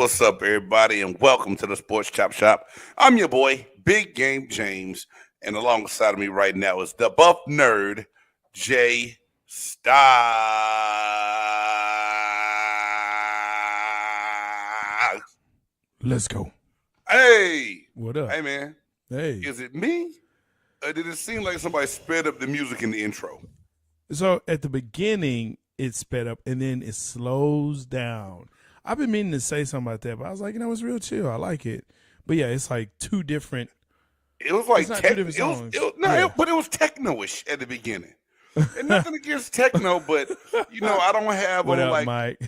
What's up, everybody, and welcome to the Sports Chop Shop. I'm your boy, Big Game James, and alongside of me right now is the buff nerd, Jay Styles. Let's go. Hey, What up? hey, man. Hey. Is it me, or did it seem like somebody sped up the music in the intro? So at the beginning, it sped up, and then it slows down. I've been meaning to say something about that, but I was like, it's real chill. I like it. But yeah, it's like two different. It was like two different songs. But it was techno-ish at the beginning. And nothing against techno, but I don't have What on up, like Mike?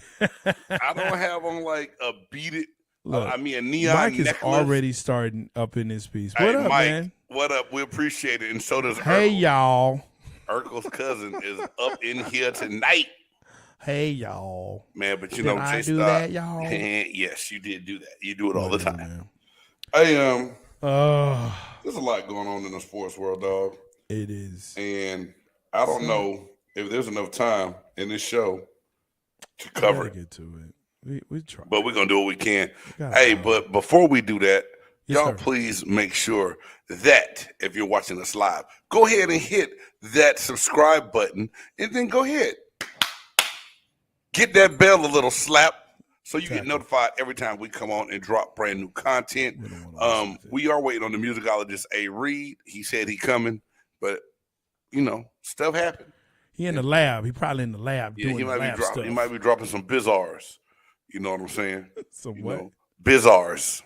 I don't have on like a beat it. Look, a neon Mike is necklace. already starting up in this piece. Hey, What up, Mike, man? what up? We appreciate it, and so does Hey, Urkel. y'all. Urkel's cousin is up in here tonight, Hey, y'all. man. But Did I do that, y'all? Yes, you did do that. You do it all the time. Man. Hey, Oh, there's a lot going on in the sports world, dog. it is. And I don't know if there's enough time in this show to cover it. Get to it. We try. But we're going to do what we can. We Hey, but before we do that, Yes, y'all sir. please make sure that if you're watching us live, go ahead and hit that subscribe button and then go ahead. Get that bell a little slap so you get notified every time we come on and drop brand new content. We are waiting on the musicologist A. Reed. He said he coming, but stuff happened. He in the lab. He probably in the lab doing he the might lab be dropping. stuff. He might be dropping some bizarres. You know what I'm saying? Some what? Bizarres.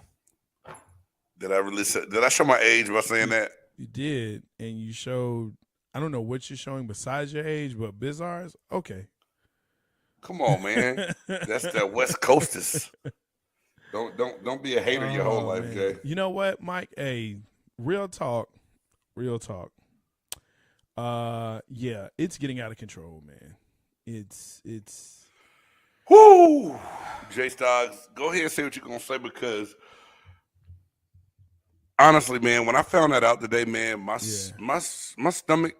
Did I show my age by saying that? You did, and you showed. I don't know what you're showing besides your age, but bizarres. Okay. Come on, man. That's that West Coasters. Don't be a hater your whole life, man. Jay. You know what, Mike? Hey, real talk. Yeah, it's getting out of control, man. It's. Whoo! Jay Stoggs, go ahead and say what you're gonna say because honestly, man, when I found that out today, man, my stomach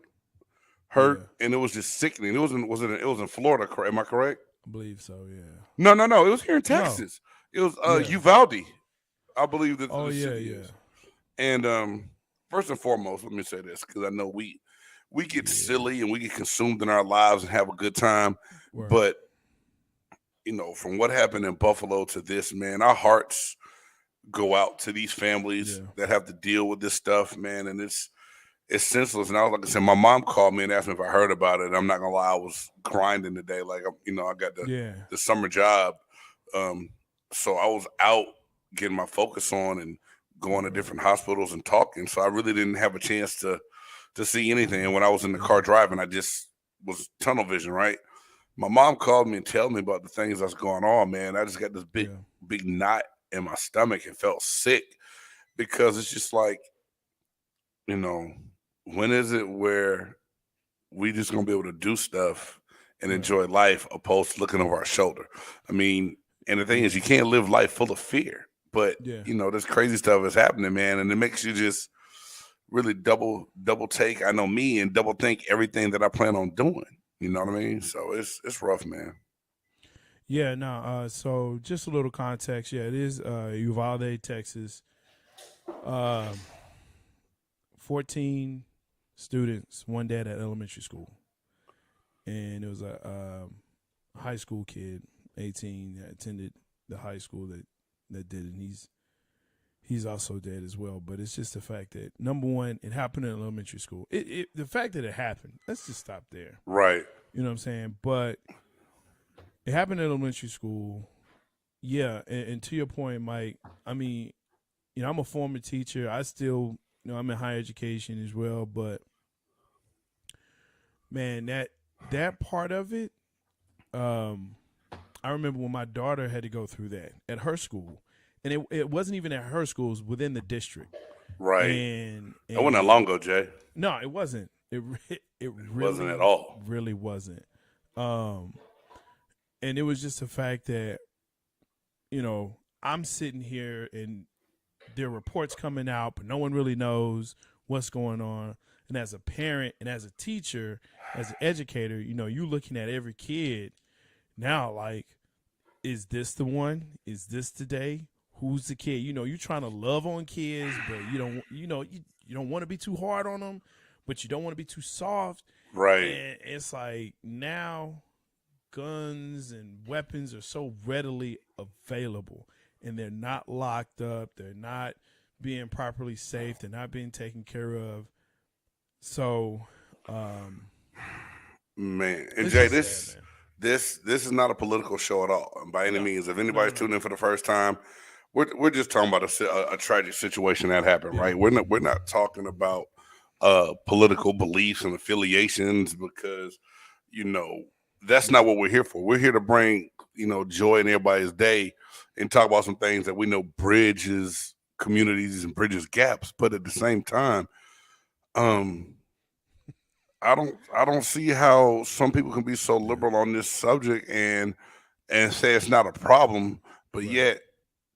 hurt and it was just sickening. It was in Florida, am I correct? I believe so, yeah. No. It was here in Texas. No. It was Uvalde. I believe that the city is. And first and foremost, let me say this because I know we get silly and we get consumed in our lives and have a good time. Word. But from what happened in Buffalo to this, man, our hearts go out to these families that have to deal with this stuff, man, and it's senseless. And like I said, my mom called me and asked me if I heard about it. I'm not gonna lie, I was grinding today. Like I got the summer job, so I was out getting my focus on and going to different hospitals and talking. So I really didn't have a chance to see anything. And when I was in the car driving, I just was tunnel vision, right? My mom called me and told me about the things that's going on, man. I just got this big knot in my stomach and felt sick because it's just like, when is it where we just gonna be able to do stuff and enjoy life opposed to looking over our shoulder? I mean, and the thing is, you can't live life full of fear, but this crazy stuff is happening, man, and it makes you just really double take. I know me and double think everything that I plan on doing. You know what I mean? So it's rough, man. Yeah, no. So just a little context. Yeah, it is Uvalde, Texas. 14 students, one dad at elementary school, and it was a high school kid, 18, that attended the high school that did it. And he's also dead as well. But it's just the fact that, number one, it happened in elementary school. The fact that it happened, let's just stop there. Right. You know what I'm saying? But it happened in elementary school. Yeah, and to your point, Mike, I mean, I'm a former teacher. I still, I'm in higher education as well. But, man, that part of it, I remember when my daughter had to go through that at her school. And it wasn't even at her school. It was within the district. Right. And it wasn't that long ago, Jay. No, it wasn't. It really wasn't at all. Really wasn't. And it was just the fact that, I'm sitting here and there are reports coming out, but no one really knows what's going on. And as a parent and as a teacher, as an educator, you looking at every kid now, like, is this the one? Is this today? Who's the kid? You know, you're trying to love on kids, but you don't want to be too hard on them, but you don't want to be too soft. Right. And it's like now guns and weapons are so readily available, and they're not locked up. They're not being properly safe. They're not being taken care of. So, man, and Jay, this is not a political show at all, by any means. If anybody's tuning in for the first time, we're just talking about a tragic situation that happened, right? We're not talking about political beliefs and affiliations, because that's not what we're here for. We're here to bring joy in everybody's day and talk about some things that we know bridges communities and bridges gaps. But at the same time, I don't see how some people can be so liberal on this subject and say it's not a problem, but yet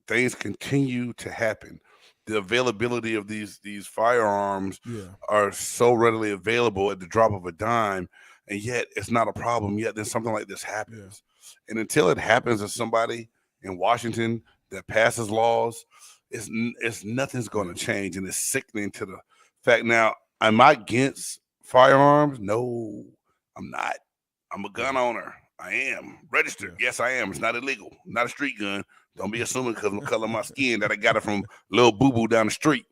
things continue to happen. The availability of these firearms are so readily available at the drop of a dime, and yet it's not a problem. Yet then something like this happens, and until it happens to somebody in Washington that passes laws, it's nothing's going to change, and it's sickening to the fact. Now, am I against firearms? No, I'm not. I'm a gun owner. I am registered. Yes, I am. It's not illegal. Not a street gun. Don't be assuming because of the color of my skin that I got it from Lil Boo Boo down the street.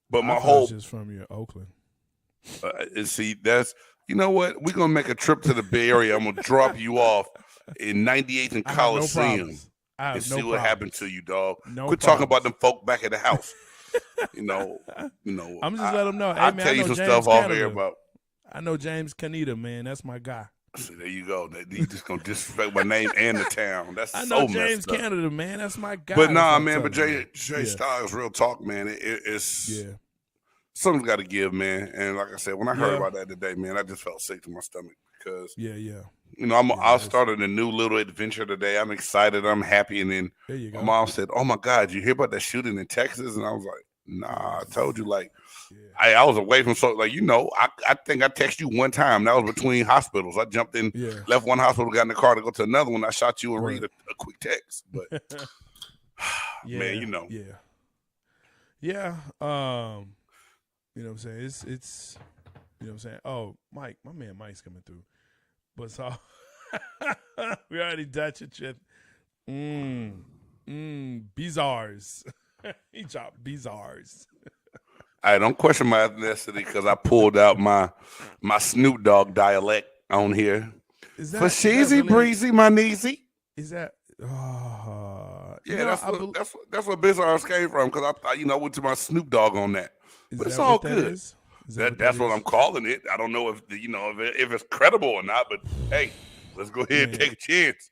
But my whole just from your Oakland. And see, that's what, we're gonna make a trip to the Bay Area. I'm gonna drop you off in 98th and Coliseum and see what happened to you, dog. Quit talking about them folk back at the house. I'm just letting them know. Hey, I'll man, tell you some stuff off air about. I know James Canita, man. That's my guy. See, there you go. You just gonna disrespect my name and the town. That's I know so James messed up. Canada, man. That's my guy. But nah, man. But Jay Styles, real talk, man. It's something's got to give, man. And like I said, when I heard about that today, man, I just felt sick to my stomach because I started a new little adventure today. I'm excited. I'm happy. And then my mom said, "Oh my God, you hear about that shooting in Texas?" And I was like, "Nah, I told you." Like, I was away from I think I texted you one time. That was between hospitals. I jumped in, left one hospital, got in the car to go to another one. I shot you and read a quick text. But man, you know what I'm saying? It's you know what I'm saying? Oh, Mike, my man Mike's coming through. But so we already touched it. Bizarres. He dropped bizarres. I don't question my ethnicity because I pulled out my Snoop Dogg dialect on here. For sheezy breezy, my niecey. Is that? That's what Bizarres came from, because I went to my Snoop Dogg on that. But it's all good. That's what I'm calling it. I don't know if if it's credible or not, but hey, let's go ahead and take a chance.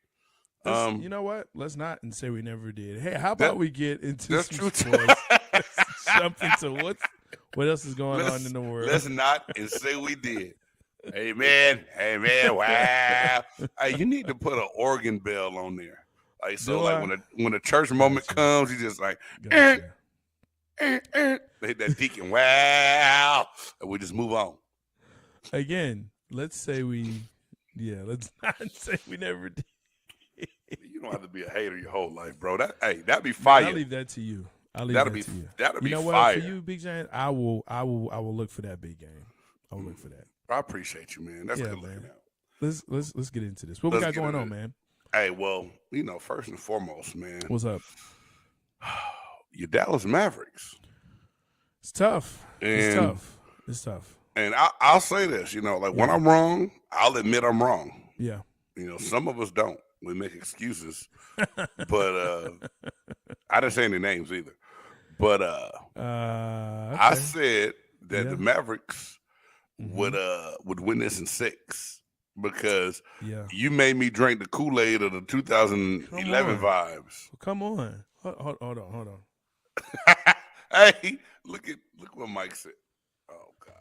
You know what? Let's not and say we never did. Hey, how about we get into some sports? Let's jump into what else is going on in the world. Let's not and say we did. Hey man, wow. Hey, you need to put an organ bell on there. Like, so when a church moment comes, you just like hit that deacon, wow, and we just move on. Again, let's say let's not say we never did. You don't have to be a hater your whole life, bro. That'd be fire. I'll leave that to you. That'd be fire. You know what? For you, Big James, I will look for that big game. I will look for that. I appreciate you, man. That's good looking out. Let's get into this. What we got going on, man? Hey, well, first and foremost, man. What's up? Your Dallas Mavericks. It's tough. It's tough. And I'll say this, when I'm wrong, I'll admit I'm wrong. Yeah. Some of us don't. We make excuses. But I didn't say any names either. But okay. I said that the Mavericks would win this in 6 because you made me drink the Kool-Aid of the 2011 vibes. Come on. Hold on. Hey, look what Mike said. Oh God.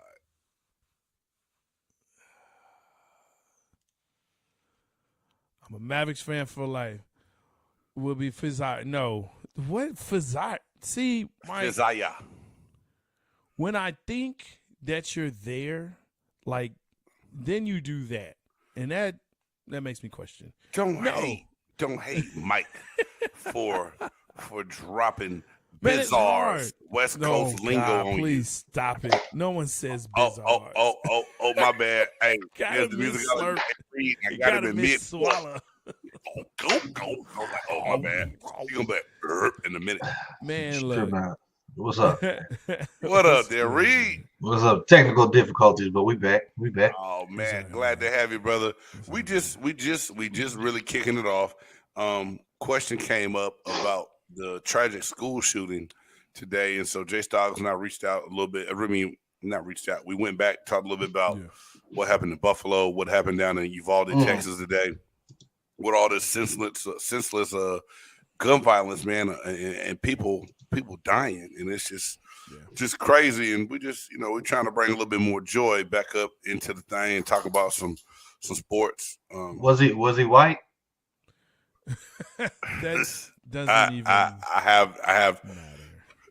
I'm a Mavericks fan for life. Will be Fizar. No. What Fizar? See, Mike. Fizaya. When I think that you're there, like, then you do that. And that makes me question. Don't hate. don't hate Mike for dropping Man, it's hard. bizarre West Coast lingo on please you. stop it. No one says Oh, bizarre. my bad. Hey, Gotta there's the miss music. slurp. I You gotta gotta admit, miss swallow. Oh, my bad. You gonna be in a minute. Man, look. What's up? What up there, Reed? What's up? Technical difficulties, but we back. Oh man, glad to have you, brother. We just really kicking it off. Question came up about the tragic school shooting today, and so Jay Stoggs and I reached out a little bit. I mean, not reached out. We went back, talked a little bit about what happened in Buffalo, what happened down in Uvalde, Texas today, with all this senseless gun violence, man, and people dying, and it's just crazy. And we just, we're trying to bring a little bit more joy back up into the thing and talk about some sports. Was he white? That doesn't even. I have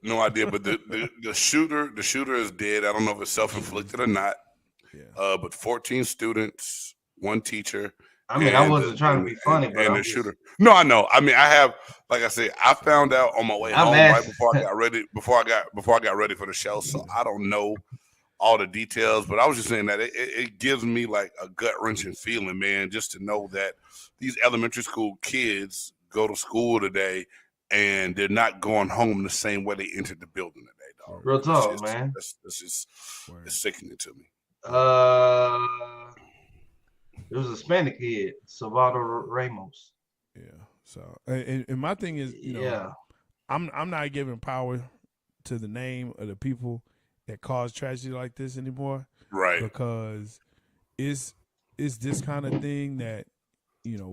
no idea, but the shooter is dead. I don't know if it's self-inflicted or not. Yeah. But 14 students, one teacher. I mean, I wasn't trying to be funny, but and the shooter. No, I know. I mean, I have, like I said, I found out on my way home right before I got ready. Before I got ready for the show, so I don't know all the details. But I was just saying that it gives me like a gut wrenching feeling, man, just to know that these elementary school kids go to school today and they're not going home the same way they entered the building today, dog. Real talk, man. That's just it's sickening to me. It was a Hispanic kid, Salvador Ramos. Yeah. So, and my thing is, I'm not giving power to the name of the people that cause tragedy like this anymore, right? Because it's this kind of thing that,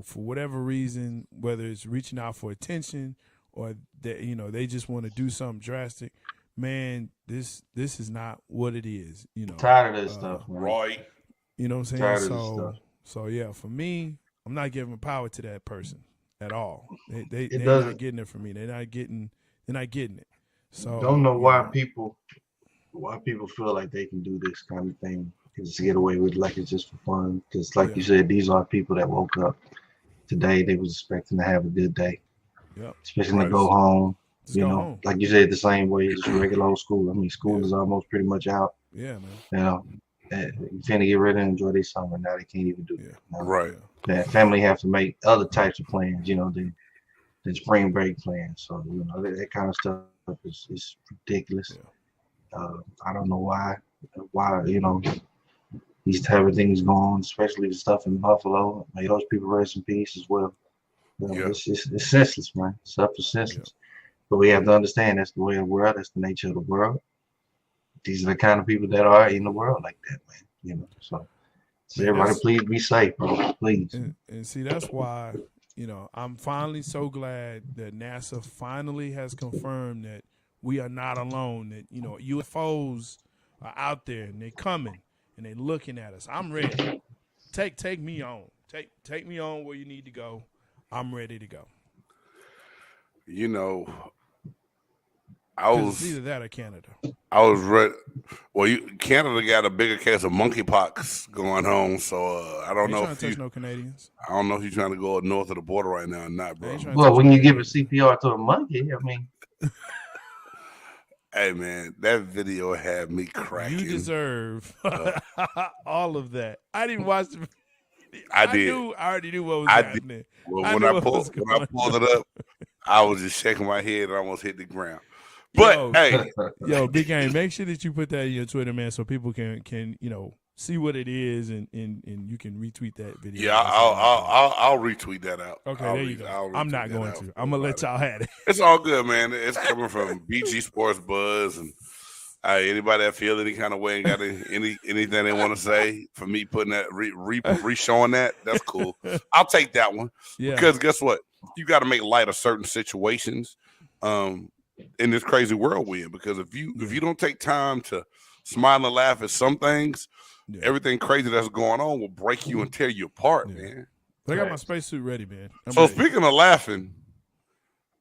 for whatever reason, whether it's reaching out for attention or that they just want to do something drastic. Man, this is not what it is. Tired of this stuff, man. Right? You know what I'm saying? Tired of this stuff. So yeah, for me, I'm not giving power to that person at all. They're not getting it from me. They're not getting it. So don't know why people feel like they can do this kind of thing, just get away with it like it's just for fun. Because like you said, these are people that woke up today. They was expecting to have a good day, especially to go home. Just go home. Like you said, the same way as regular old school. I mean, school is almost pretty much out. Yeah, man. You tend to get ready and enjoy their summer. Now they can't even do that. Right. That family have to make other types of plans, than spring break plans. So, that kind of stuff is ridiculous. Yeah. I don't know why, these type of things go on, especially the stuff in Buffalo. May those people rest in peace as well. It's senseless, man. Stuff is senseless. Yeah. But we have to understand that's the way of the world. That's the nature of the world. These are the kind of people that are in the world like that, man. So everybody, please be safe, bro. Please. And see, that's why, I'm finally so glad that NASA finally has confirmed that we are not alone. That UFOs are out there and they're coming and they're looking at us. I'm ready. Take me on. Take me on where you need to go. I'm ready to go. I was it's either that or Canada. I was ready. Well, Canada got a bigger case of monkeypox going on, so I don't know if you touch no Canadians. I don't know if you're trying to go north of the border right now or not, bro. Well, when you give a CPR to a monkey, I mean. Hey man, that video had me cracking. You deserve all of that. I didn't watch the. I did. I already knew what was happening. Well, when I pulled it up, I was just shaking my head and almost hit the ground. But yo, Big Game, make sure that you put that in your Twitter, man, so people can see what it is and you can retweet that video. Yeah, I'll retweet that out. Okay, there you go. I'm not going to. I'm gonna let y'all have it. It's all good, man. It's coming from BG Sports Buzz, and anybody that feel any kind of way and got anything they want to say for me putting that re-showing that's cool. I'll take that one. Yeah. Because guess what? You got to make light of certain situations. In this crazy world we're in, because if you don't take time to smile and laugh at some things, everything crazy that's going on will break you and tear you apart, man. But I got my spacesuit ready, man. Speaking of laughing,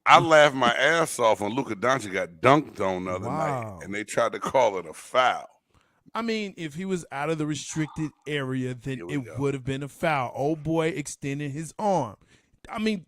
I laughed my ass off when Luka Doncic got dunked on the other night, and they tried to call it a foul. I mean, if he was out of the restricted area, then it would have been a foul. Old boy extended his arm. I mean,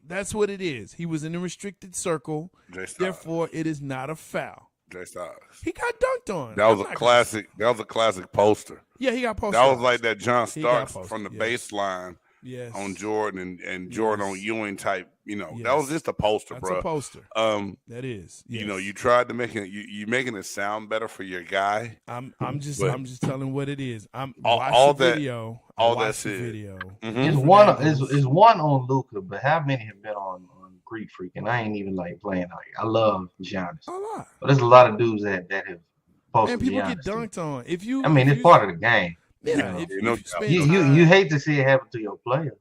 that's what it is. He was in the restricted circle. Therefore, it is not a foul. He got dunked on. That was a classic. That was a classic poster. Yeah, he got posterized. That was like that John Starks from the baseline. Yes. On Jordan and Jordan on Ewing type, Yes. that was just a poster, That's bro. a poster. That is. Yes. You tried to make it. You making it sound better for your guy. I'm just telling what it is. All the video. All that's it. Video. Mm-hmm. Is one on Luka, but how many have been on Greek Freak? And I ain't even like playing. Like I love Giannis. A lot. But there's a lot of dudes that have posted. And people Giannis get dunked on. It's part of the game. Yeah, you hate to see it happen to your player.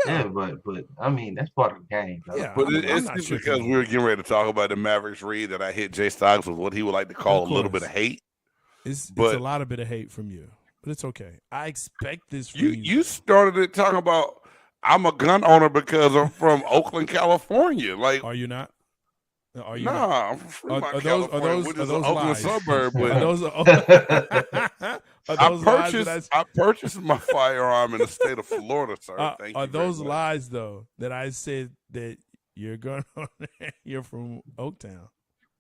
Yeah, but I mean that's part of the game. Though. Yeah, but it's just because we were getting ready to talk about the Mavericks read that I hit Jay Stocks with what he would like to call a little bit of hate. It's a lot of bit of hate from you, but it's okay. I expect this from you. You started it talking about I'm a gun owner because I'm from Oakland, California. Like, are you not? Are you? Nah, I'm from Fremont, California, which is an Oakland suburb. But I purchased my firearm in the state of Florida, sir. Are those lies though that I said that you're from Oaktown?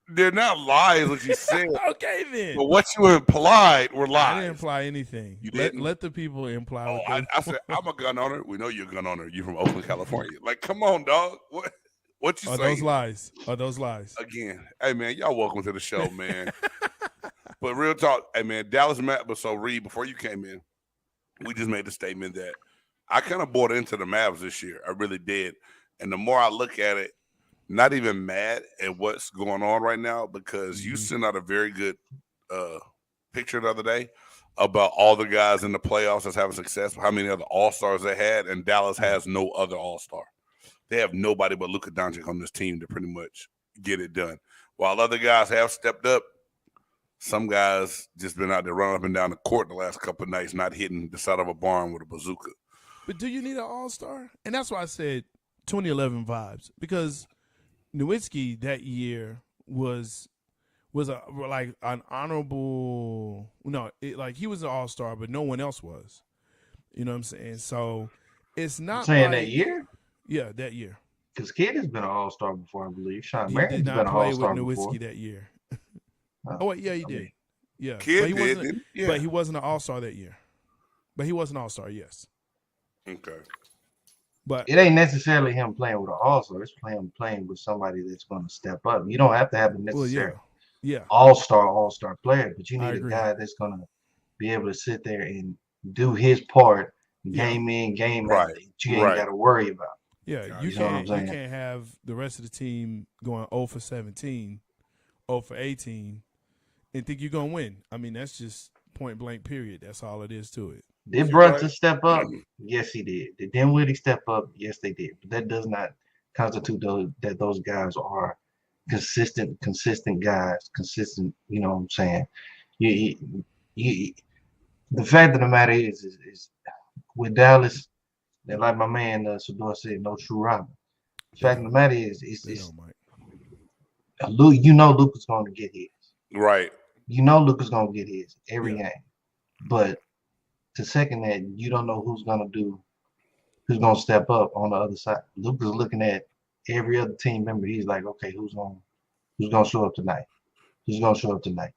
They're not lies, what you said. Okay, then. But what you implied were lies. I didn't imply anything. You didn't? Let the people imply. I said I'm a gun owner. We know you're a gun owner. You're from Oakland, California. Like, come on, dog. What you saying? Are those lies? Again, hey, man, y'all welcome to the show, man. But real talk, hey, man, Dallas Matt, but so Reed, before you came in, we just made the statement that I kind of bought into the Mavs this year. I really did. And the more I look at it, not even mad at what's going on right now, because you sent out a very good picture the other day about all the guys in the playoffs that's having success, how many other All-Stars they had, and Dallas has no other All-Star. They have nobody but Luka Doncic on this team to pretty much get it done. While other guys have stepped up, some guys just been out there running up and down the court the last couple of nights, not hitting the side of a barn with a bazooka. But do you need an all-star? And that's why I said 2011 vibes, because Nowitzki that year was like an honorable. No, he was an all-star, but no one else was. You know what I'm saying? So it's not saying that year. Yeah, that year. Because Kidd has been an all-star before, I believe. Sean He Marion's did been not an play all-star with Nowitzki before. that year. Oh, wait, yeah, he did. Yeah. Kidd But he wasn't an all-star that year. But he was an all-star, yes. Okay. But it ain't necessarily him playing with an all-star. It's him playing with somebody that's going to step up. You don't have to have a necessary all-star player, but you need a guy that's going to be able to sit there and do his part game in, game out that you ain't got to worry about. Yeah, you can't have the rest of the team going 0 for 17, 0 for 18, and think you're going to win. I mean, that's just point blank, period. That's all it is to it. Did Brunson step up? Yes, he did. Did Dinwiddie step up? Yes, they did. But that does not constitute that those guys are consistent guys, consistent, you know what I'm saying? The fact of the matter is with Dallas, and like my man Sador said, no true robber. The fact of the matter is Luka's going to get his. Right. You know Luka's going to get his every game. But to second that, you don't know who's going to step up on the other side. Luka's looking at every other team member. He's like, okay, who's going to show up tonight? Who's going to show up tonight?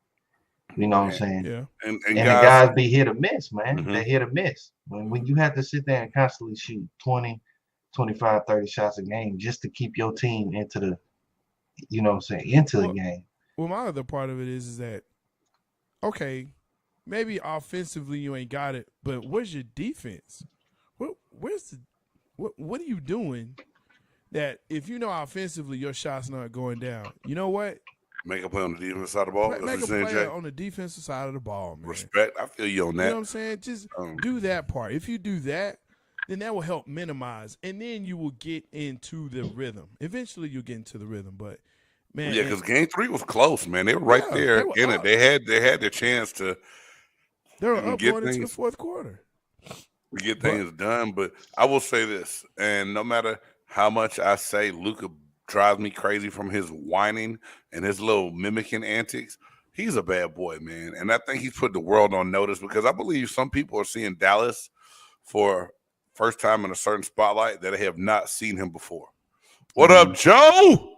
You know what I'm saying? Yeah. And the guys be hit or miss, man. They hit or miss. When you have to sit there and constantly shoot 20, 25, 30 shots a game just to keep your team into the, you know what I'm saying, into the game. Well, my other part of it is that, okay, maybe offensively you ain't got it, but where's your defense? What are you doing that if you know offensively your shot's not going down, you know what? Make a play on the defensive side of the ball. Make a play on the defensive side of the ball, man. Respect. I feel you on that. You know what I'm saying? Just do that part. If you do that, then that will help minimize, and then you will get into the rhythm. Eventually you'll get into the rhythm, but man. Yeah, because game 3 was close, man. They were right there in it. They had their chance to They were up going into the fourth quarter. We get things done, but I will say this, and no matter how much I say Luka drives me crazy from his whining and his little mimicking antics, he's a bad boy, man. And I think he's put the world on notice because I believe some people are seeing Dallas for first time in a certain spotlight that I have not seen him before. What up, Joe?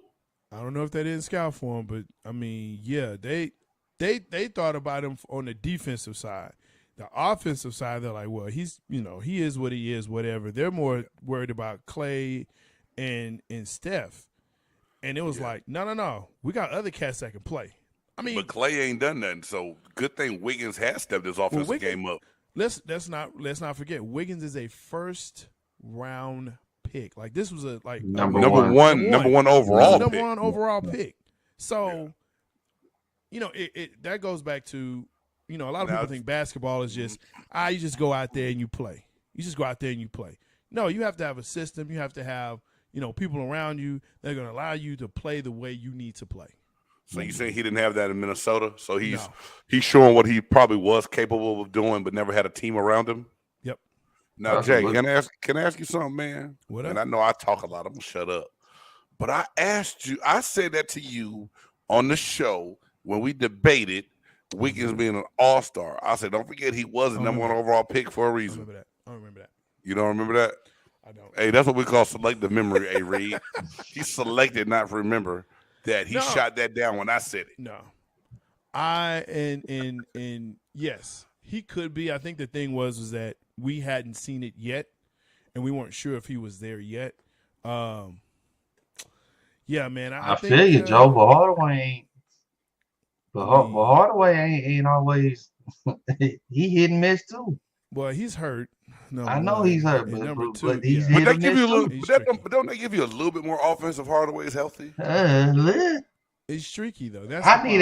I don't know if they didn't scout for him, but I mean, yeah, they thought about him on the defensive side. The offensive side, they're like, well, he's, he is what he is, whatever. They're more worried about Clay and Steph. And it was like, no. We got other cats that can play. I mean, but Clay ain't done nothing. So good thing Wiggins has stepped his offensive game up. Let's not forget Wiggins is a first round pick. Like this was a number one overall pick. So, that goes back to, a lot of people think basketball is just you just go out there and you play. No, you have to have a system. You have to have people around you that are going to allow you to play the way you need to play. So you say he didn't have that in Minnesota? So he's showing what he probably was capable of doing, but never had a team around him. Yep. Now, Jay, can I ask you something, man? What up? And I know I talk a lot. I'm gonna shut up. But I asked you. I said that to you on the show when we debated Wiggins being an all-star. I said, don't forget he was the number one overall pick for a reason. I don't remember that. You don't remember that? I don't. Hey, that's what we call selective memory. A Reed. He selected not to remember that he shot that down when I said it. No, and yes, he could be. I think the thing was that we hadn't seen it yet, and we weren't sure if he was there yet. Yeah, man. I think, feel you, Joe, but Hardaway ain't. But Hardaway ain't always. He hit and miss too. Well, he's hurt. No, I know he's hurt, but he's hit but and miss too. But don't they give you a little bit more offense if Hardaway's healthy? It's streaky though. I need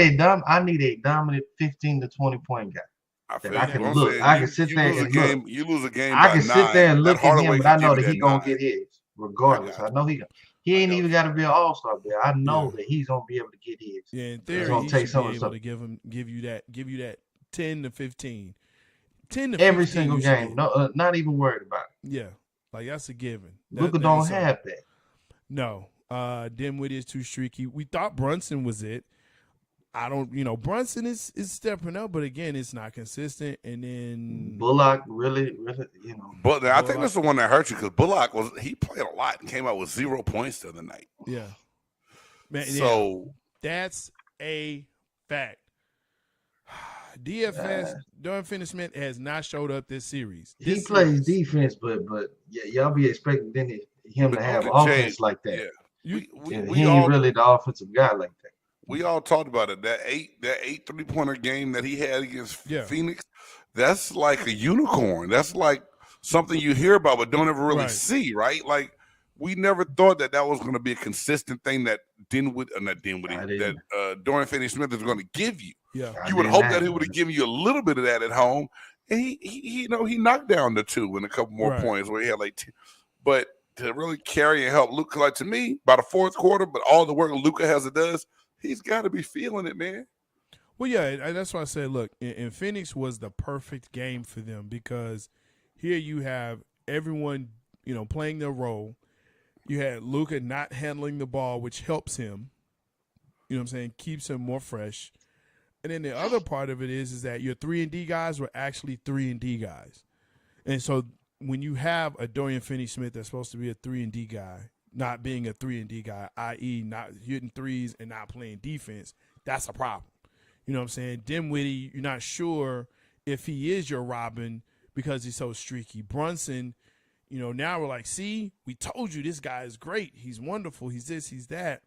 a dominant 15 to 20 point guy. I can look. I can sit there and look. You lose a game. I can sit there and look at him, but I know that he's gonna get his regardless. I know he ain't even got to be an all-star there. I know that he's gonna be able to get his. Yeah, in theory, he's gonna be able to give you that 10 to 15. 10 to every 15 single game. No, not even worried about it. Yeah, like that's a given. Luka don't have that. No, Dinwiddie is too streaky. We thought Brunson was it. I don't, Brunson is stepping up, but again, it's not consistent. And then Bullock really, But I think that's the one that hurt you because Bullock he played a lot and came out with 0 points the other night. Yeah, man. So that's a fact. DFS, Dorian Finney-Smith has not showed up this series. He plays defense, but y'all be expecting him to have offense like that. Yeah. He ain't really the offensive guy like that. We all talked about it. That eight 3-pointer game that he had against Phoenix, that's like a unicorn. That's like something you hear about but don't ever really see, right? Like we never thought that was going to be a consistent thing that Dorian Finney-Smith is going to give you. Yeah, you would hope that he would have given you a little bit of that at home, and he knocked down the 2 and a couple more points where he had like 2. But to really carry and help Luka, like to me, by the fourth quarter, but all the work Luka does, he's got to be feeling it, man. Well, yeah, that's why I said, look, and Phoenix was the perfect game for them because here you have everyone, playing their role. You had Luka not handling the ball, which helps him. You know what I'm saying? Keeps him more fresh. And then the other part of it is that your 3-and-D guys were actually 3-and-D guys. And so when you have a Dorian Finney-Smith that's supposed to be a 3-and-D guy, not being a 3-and-D guy, i.e. not hitting threes and not playing defense, that's a problem. You know what I'm saying? Dinwiddie, you're not sure if he is your Robin because he's so streaky. Brunson, now we're like, see, we told you this guy is great. He's wonderful. He's this, he's that.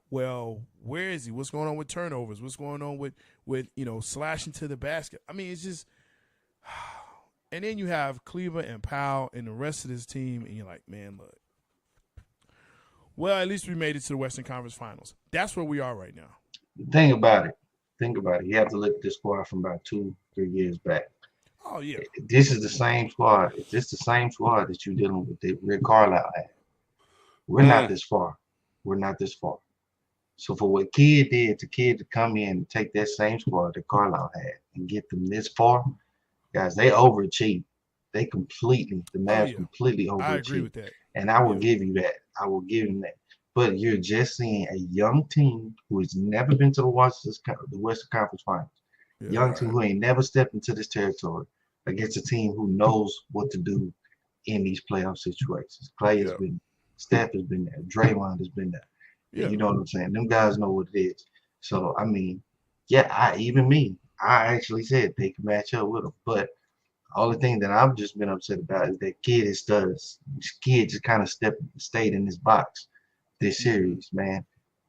Well, where is he? What's going on with turnovers? What's going on with slashing to the basket? I mean, it's just – and then you have Cleveland and Powell and the rest of this team, and you're like, man, look. Well, at least we made it to the Western Conference Finals. That's where we are right now. Think about it. You have to look at this squad from about 2-3 years back. Oh, yeah. This is the same squad. Is this the same squad that you're dealing with that Rick Carlisle had? We're not this far. So for what Kid did to come in and take that same squad that Carlisle had and get them this far, guys, they overachieved. The Mavs completely overachieved. I agree with that. And I will give you that. I will give him that. But you're just seeing a young team who has never been to the Western Conference Finals. Young team who ain't never stepped into this territory against a team who knows what to do in these playoff situations. Clay has been, Steph has been there, Draymond has been there. Yeah. You know what I'm saying? Them guys know what it is. So I mean, yeah, I actually said they can match up with them, but the only thing that I've just been upset about is that kid this kid just kind of stayed in this box this series, man.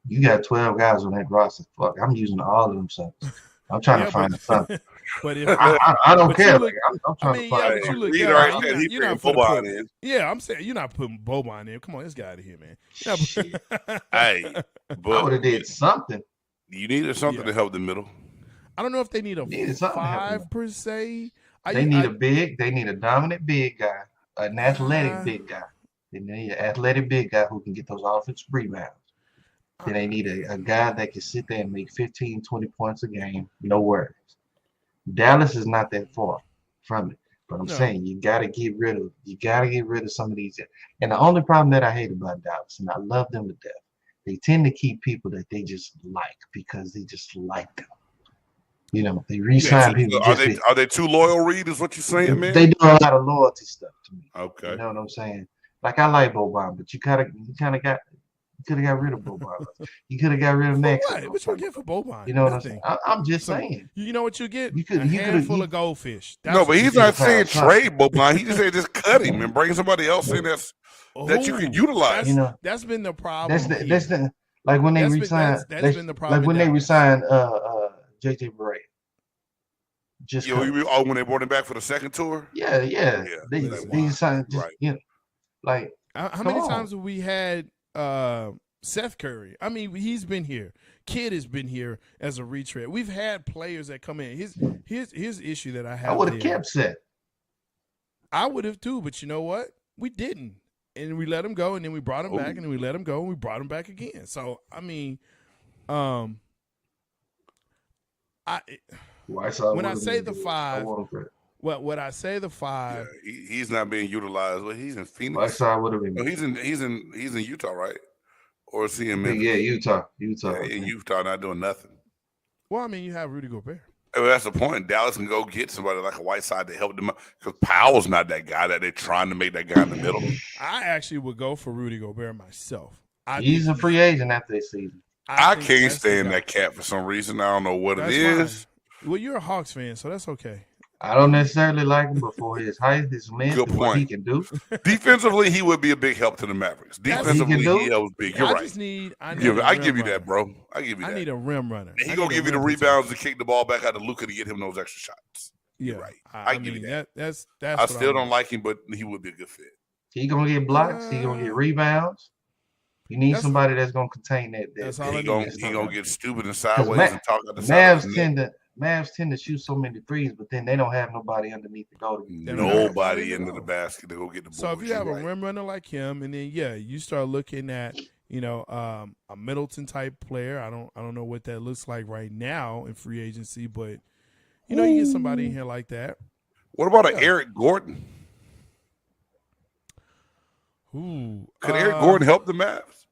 You got 12 guys on that roster. Fuck, I'm using all of them suckers. I'm trying to find something. But if I don't care. I'm trying to find. But you look, Reed already said he bringing Boban in. Yeah, I'm saying you're not putting Boban in. Come on, let's get out of here, man. Hey, but I would have did something. You needed something to help the middle. I don't know if they need a 5 per se. They need a big. They need a dominant big guy, an athletic big guy. They need an athletic big guy who can get those offensive rebounds. Then they need a guy that can sit there and make 15, 20 points a game, no worries. Dallas is not that far from it. But I'm saying you gotta get rid of some of these. And the only problem that I hate about Dallas, and I love them to death, they tend to keep people that they just like because they just like them. You know, they re-sign people. Are they too loyal, Reed, is what you're saying, man? They do a lot of loyalty stuff to me. Okay. You know what I'm saying? Like I like Boban, but you could have got rid of Boban. You could have got rid of Max. What you get for Boban? You know what I'm saying? I'm just saying. You know what you get? A handful of goldfish. No, but he's not saying trade Boban. He just said just cut him and bring somebody else in that you can utilize. You know, that's been the problem. That's the like when they resign. That's been the problem. Like when they resign JJ Barea. When they brought him back for the second tour? Yeah. They signed like how many times have we had Seth Curry? I mean, he's been here. Kid has been here as a retread. We've had players that come in. His issue that I have. I would have kept Seth. I would have too, but you know what? We didn't. And we let him go, and then we brought him back, and then we let him go, and we brought him back again. So I mean, when I say the 5, what I say the 5, he's not being utilized. Well, he's in Phoenix. Whiteside would have been. No, he's in Utah, right? Or is he in Memphis? Yeah, Utah. In Utah, not doing nothing. Well, I mean, you have Rudy Gobert. Well, that's the point. Dallas can go get somebody like a Whiteside to help them out because Powell's not that guy that they're trying to make that guy in the middle. I actually would go for Rudy Gobert myself. He's a free agent after this season. I can't stand that cat for some reason. I don't know what it is. Well, you're a Hawks fan, so that's okay. I don't necessarily like him, but for his height, his length, and what he can do. Defensively, he would be a big help to the Mavericks. Defensively, he helps big. You're right. I give you that, bro. I give you that. I need a rim runner. He's going to give you the rebounds to kick the ball back out to Luka to get him those extra shots. Yeah, you're right. I give you that. That's I still don't like him, but he would be a good fit. He's going to get blocks. He's going to get rebounds. You need somebody that's going to contain that. He's going to get stupid and sideways and talk at the Mavs tend to shoot so many threes, but then they don't have nobody underneath the goal. Nobody into the basket to go get the ball. So if you have a rim runner like him, and then you start looking at a Middleton type player. I don't know what that looks like right now in free agency, but you get somebody in here like that. What about an Eric Gordon? Could Eric Gordon help the Mavs?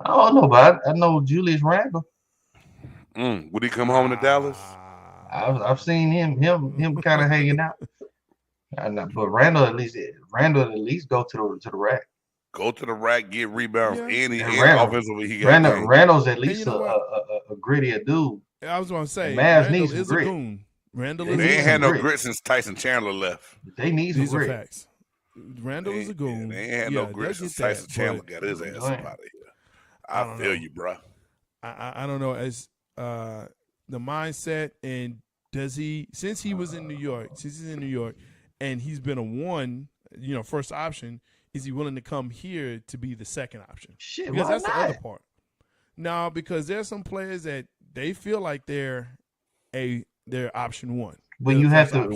I don't know, but I know Julius Randle. Would he come home to Dallas? I've seen him kind of hanging out. But Randle at least go to the rack. Go to the rack, get rebounds, and offensively he got Randle's at least a grittier dude. I was going to say, Mavs needs some grit. Randle they ain't had no grit since Tyson Chandler left. They need some grit. Facts. Randle is a goon. They ain't had no grit since Tyson Chandler got his ass up out of here. I feel you, bro. I don't know as the mindset, and since he's in New York and he's been a one, first option, is he willing to come here to be the second option? Shit, because that's not? The other part. No, because there's some players that they feel like they're option one. When you have to,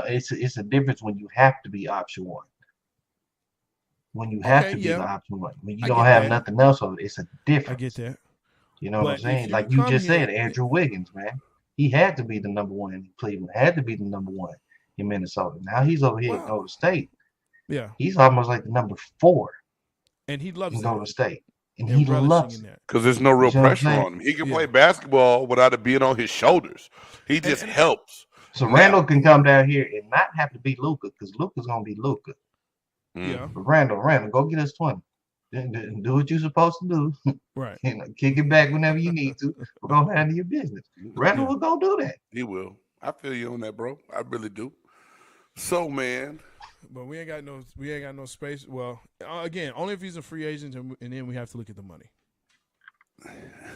it's a difference when you have to be option one. When you have to be the option one, when you don't have nothing else of it, it's a difference. I get that. You know what I'm saying? Like you just said, Andrew Wiggins, man. He had to be the number one in Cleveland, had to be the number one in Minnesota. Now he's over here at Golden State. Yeah. He's almost like the number 4. And he loves Golden State. And he loves it. Because there's no real pressure on him. He can play basketball without it being on his shoulders. He just helps. So Randle can come down here and not have to be Luka, because Luka's going to be Luka. Yeah. But Randall, go get us 20. Then do what you're supposed to do. Right. Kick it back whenever you need to. We're gonna handle your business. Randall will go do that. He will. I feel you on that, bro. I really do. So, man. But we ain't got no space. Well, again, only if he's a free agent, and then we have to look at the money.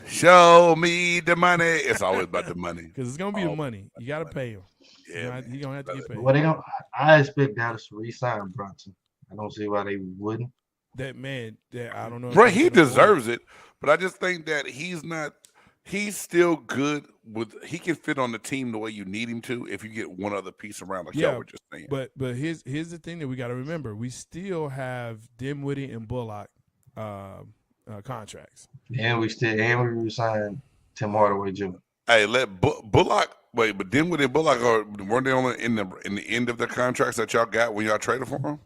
Show me the money. It's always about the money. Because it's gonna be the money. You gotta pay him. Yeah, he's gonna have to get paid. Well, I expect Dallas to re-sign Brunson. I don't see why they wouldn't. That man, I don't know. Bro, he deserves it, but I just think that he's not. He's still good he can fit on the team the way you need him to if you get one other piece around, like y'all were just saying. But here's the thing that we got to remember: we still have Dinwiddie and Bullock contracts. And we re-signed Tim Hardaway Jr. Hey, let Bullock wait, but Dinwiddie and Bullock weren't they only in the end of the contracts that y'all got when y'all traded for them?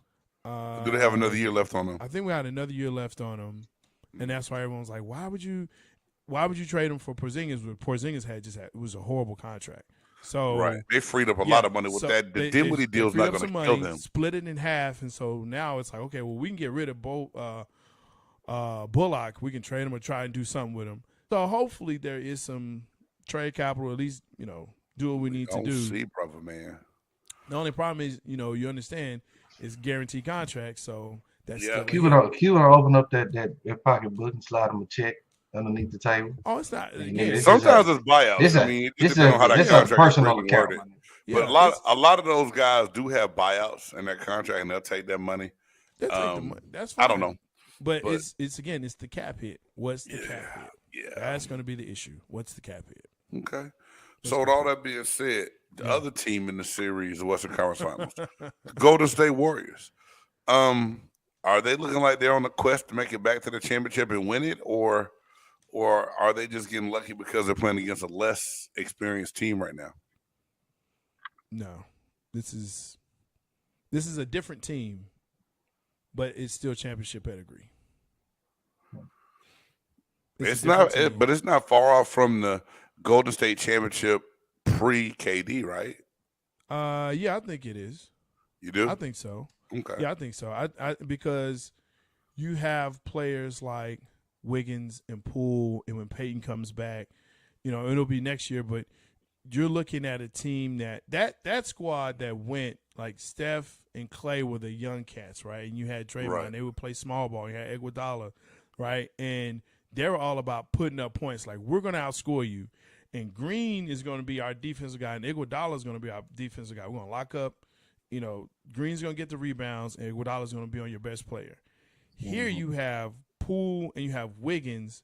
Do they have another year left on them? I think we had another year left on them, and that's why everyone's like, "Why would you trade him for Porzingis?" Porzingis it was a horrible contract. So they freed up a lot of money with that. The Dinwiddie deal's not going to kill them. Split it in half, and so now it's like, okay, well, we can get rid of Bullock. We can trade him or try and do something with him. So hopefully there is some trade capital, at least do what we need to do. See, brother, man. The only problem is, you understand, it's guaranteed contract, so that's Q would open up that pocketbook and slide him a check underneath the table. Oh, it's not. Sometimes it's buyouts. This depends on how that contract is personal account. But a lot of those guys do have buyouts in their contract, and they'll take that money. They'll take the money. That's fine. I don't know. But it's the cap hit. What's the cap hit? Yeah. That's going to be the issue. What's the cap hit? Okay. So with all that being said, the other team in the series, the Western Conference Finals, the Golden State Warriors. Are they looking like they're on the quest to make it back to the championship and win it, or are they just getting lucky because they're playing against a less experienced team right now? No. This is a different team, but it's still championship pedigree. It's not far off from the Golden State championship pre-KD, right? Yeah, I think it is. You do? I think so. Okay. Yeah, I think so. I because you have players like Wiggins and Poole, and when Peyton comes back, it'll be next year, but you're looking at a team that squad that went, like Steph and Clay were the young cats, right? And you had Draymond, right. They would play small ball. You had Iguodala, right? And they were all about putting up points. Like, we're going to outscore you. And Green is going to be our defensive guy, and Iguodala is going to be our defensive guy. We're going to lock up. Green's going to get the rebounds, and Iguodala is going to be on your best player. Here you have Poole and you have Wiggins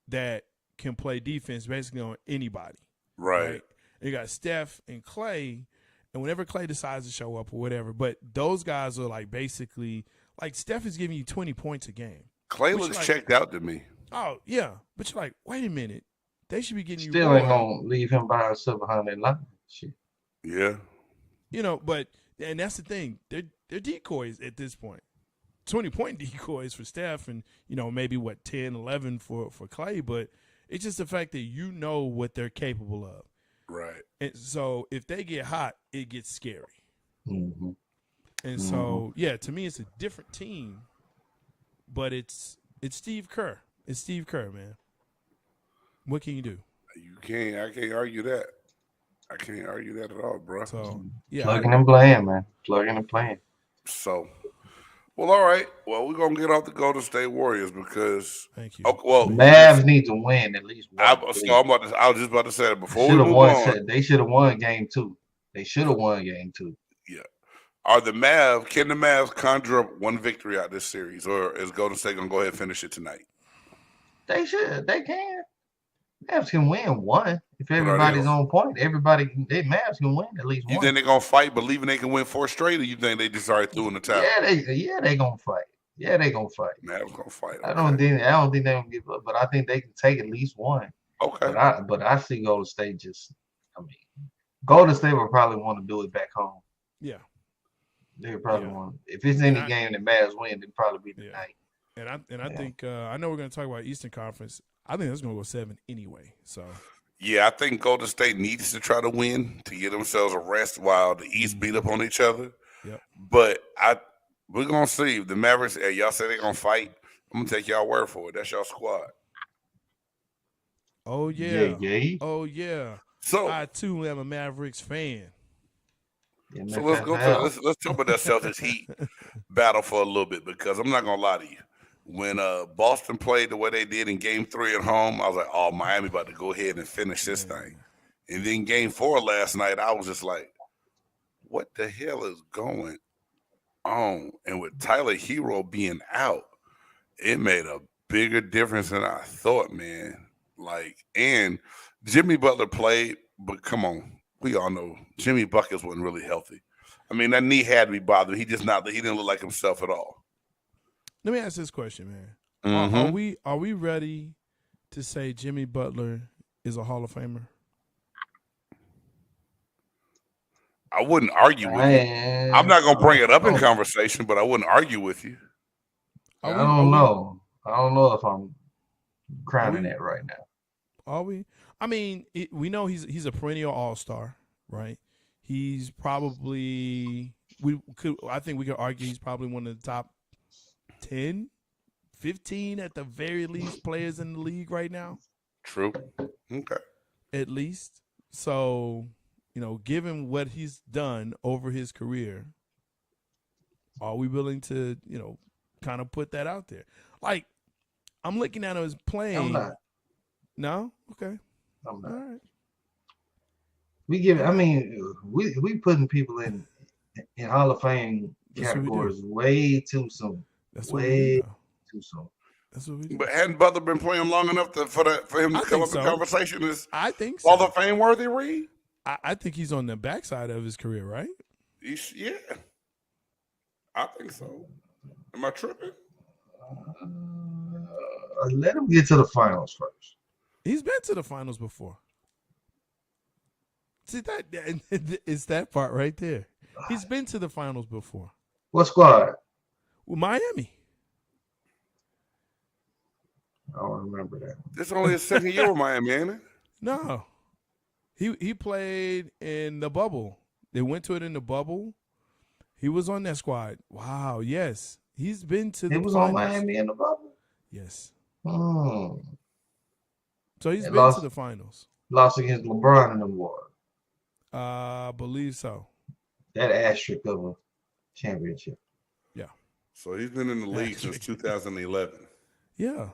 that can play defense basically on anybody. Right? You got Steph and Clay, and whenever Clay decides to show up or whatever, but those guys are like basically like Steph is giving you 20 points a game. Clay looks checked out to me. Oh, yeah. But you're like, wait a minute. They should be getting you. Still ain't going to leave him by himself behind that line. Shit. Yeah. And that's the thing. They're decoys at this point. 20-point decoys for Steph and, maybe 10, 11 for Clay. But it's just the fact that what they're capable of. Right. And so if they get hot, it gets scary. Mm-hmm. And so, yeah, to me, it's a different team. But it's Steve Kerr. It's Steve Kerr, man. What can you do? I can't argue that. I can't argue that at all, bro. So, yeah. Plugging and playing, man. Plugging and playing. So, well, all right. Well, we're going to get off the Golden State Warriors because – thank you. Okay, well, Mavs need to win at least one. I was just about to say that before we move on. They should have won game 2. They should have won game 2. Yeah. Can the Mavs conjure up one victory out of this series, or is Golden State going to go ahead and finish it tonight? They should. They can. Mavs can win one. If everybody's on point, Mavs can win at least one. You think they're going to fight, believing they can win 4 straight, or you think they just already threw in the towel? Yeah, they going to fight. Yeah, they going to fight. Mavs going to fight. Okay. I don't think they're going to give up, but I think they can take at least one. Okay. But I see Golden State Golden State will probably want to do it back home. Yeah. They would probably want. If it's any game that Mavs win, it'd probably be tonight. And I think I know we're going to talk about Eastern Conference. I think that's going to go 7 anyway. So. Yeah, I think Golden State needs to try to win to get themselves a rest while the East beat up on each other. Yep. But We're gonna see if the Mavericks. Hey, y'all say they're gonna fight. I'm gonna take y'all word for it. That's y'all squad. Oh yeah. Yeah. Oh yeah. So I too am a Mavericks fan. So let's go to let's talk about that Celtics Heat battle for a little bit, because I'm not gonna lie to you. When Boston played the way they did in Game 3 at home, I was like, "Oh, Miami about to go ahead and finish this thing." And then Game 4 last night, I was just like, "What the hell is going on?" And with Tyler Hero being out, it made a bigger difference than I thought, man. Like, and Jimmy Butler played, but come on, we all know Jimmy Buckets wasn't really healthy. I mean, that knee had to be bothering. He didn't look like himself at all. Let me ask this question, man. Mm-hmm. Are we ready to say Jimmy Butler is a Hall of Famer? I wouldn't argue with you. I'm not gonna bring it up in conversation, but I wouldn't argue with you. I don't know. I don't know if I'm crowning it right now. Are we? I mean, we know he's a perennial All-Star, right? He's probably I think we could argue he's probably one of the top 10, 15 at the very least players in the league right now. True. Okay. At least. So, given what he's done over his career, are we willing to, kind of put that out there? Like, I'm looking at him as playing. I'm not. No? Okay. I'm not. All right. We putting people in Hall of Fame categories way too soon. That's way too soon. That's what we do. But hadn't Butler been playing long enough for him to come up in conversation? I think Hall of Fame worthy, Reed? I think he's on the backside of his career, right? Yeah. I think so. Am I tripping? Let him get to the finals first. He's been to the finals before. See, it's that part right there. He's been to the finals before. What squad? Well, Miami. I don't remember that. This is only his second year with Miami, ain't it? No. He played in the bubble. They went to it in the bubble. He was on that squad. Wow, yes. He's been to the finals. He was on Miami in the bubble? Yes. So he's been to the finals. Lost against LeBron in the war. I believe so. That asterisk of a championship. Yeah. So he's been in the league since 2011. Yeah.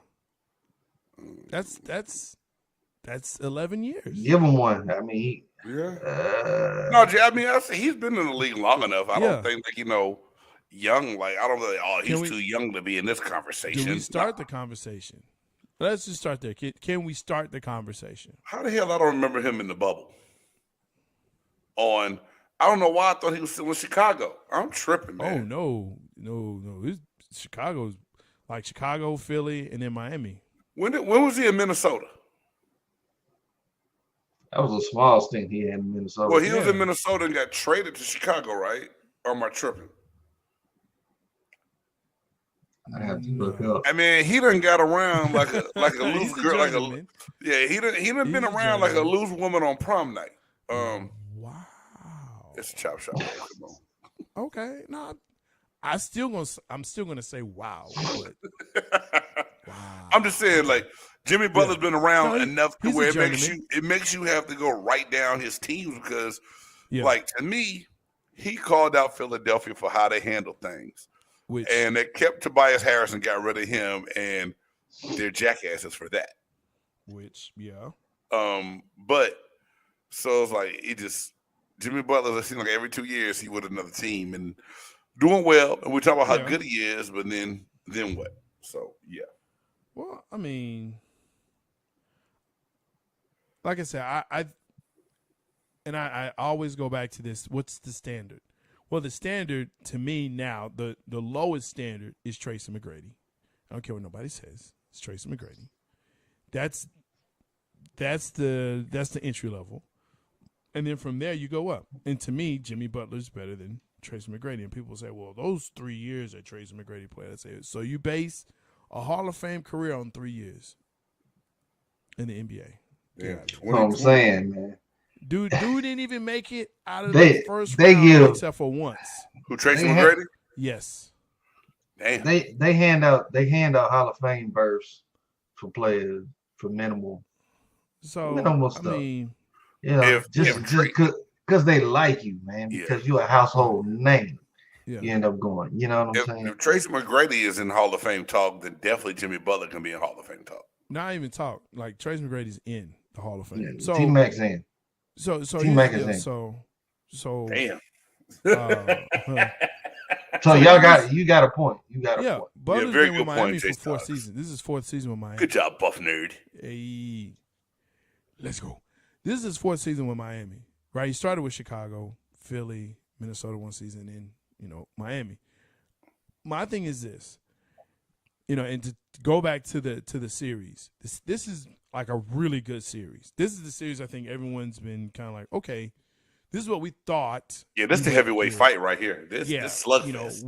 That's 11 years. Give him one. I mean, I say he's been in the league long enough. I don't think young. Like, I don't really. Oh, he's too young to be in this conversation. Can we start the conversation? Let's just start there. Can we start the conversation? How the hell I don't remember him in the bubble? I don't know why I thought he was still in Chicago. I'm tripping, man. Oh no! Chicago's like Chicago, Philly, and then Miami. When was he in Minnesota? That was a small stint he had in Minnesota. Well, he was in Minnesota and got traded to Chicago, right? Or am I tripping? I have to look up. I mean, he done got around like a loose girl, he done been around like a loose woman on prom night. Wow. It's a chop shop. Okay, no, I'm still gonna say wow. But, wow. I'm just saying, like, Jimmy Butler's been around enough to where it makes you have to go write down his teams because, like, to me, he called out Philadelphia for how they handle things. And they kept Tobias Harris and got rid of him, and they're jackasses for that. But so it's like Jimmy Butler, it seems like every 2 years he with another team and doing well. And we talk about how good he is, but then what? So yeah. Well, I mean, like I said, I always go back to this. What's the standard? Well, the standard to me now, the lowest standard is Tracy McGrady. I don't care what nobody says. It's Tracy McGrady. That's the entry level. And then from there you go up. And to me, Jimmy Butler's better than Tracy McGrady. And people say, well, those 3 years that Tracy McGrady played. I say, so you base a Hall of Fame career on 3 years in the NBA. Yeah, that's what I'm saying, man. Dude didn't even make it out of the first round except for once. Who, Tracy McGrady? Yes. Damn. They hand out Hall of Fame berths for players for minimal So stuff. I mean, just because they like you, man, because you're a household name. Yeah. You end up going. You know what I'm saying? If Tracy McGrady is in Hall of Fame talk, then definitely Jimmy Butler can be in Hall of Fame talk. Not even talk. Like Tracy McGrady's in the Hall of Fame. Yeah, so T-Mac's in. So T-Mac is in. So damn. So you got a point. You got a point. Butler's been with Miami for 4 seasons. This is his 4th season with Miami. Good job, Buff Nerd. Hey, let's go. This is his 4th season with Miami. Right? He started with Chicago, Philly, Minnesota 1 season, and Miami. My thing is this, and to go back to the series. This is like a really good series. This is the series I think everyone's been kind of like, okay, this is what we thought. Yeah, this is the heavyweight fight right here. This slugfest.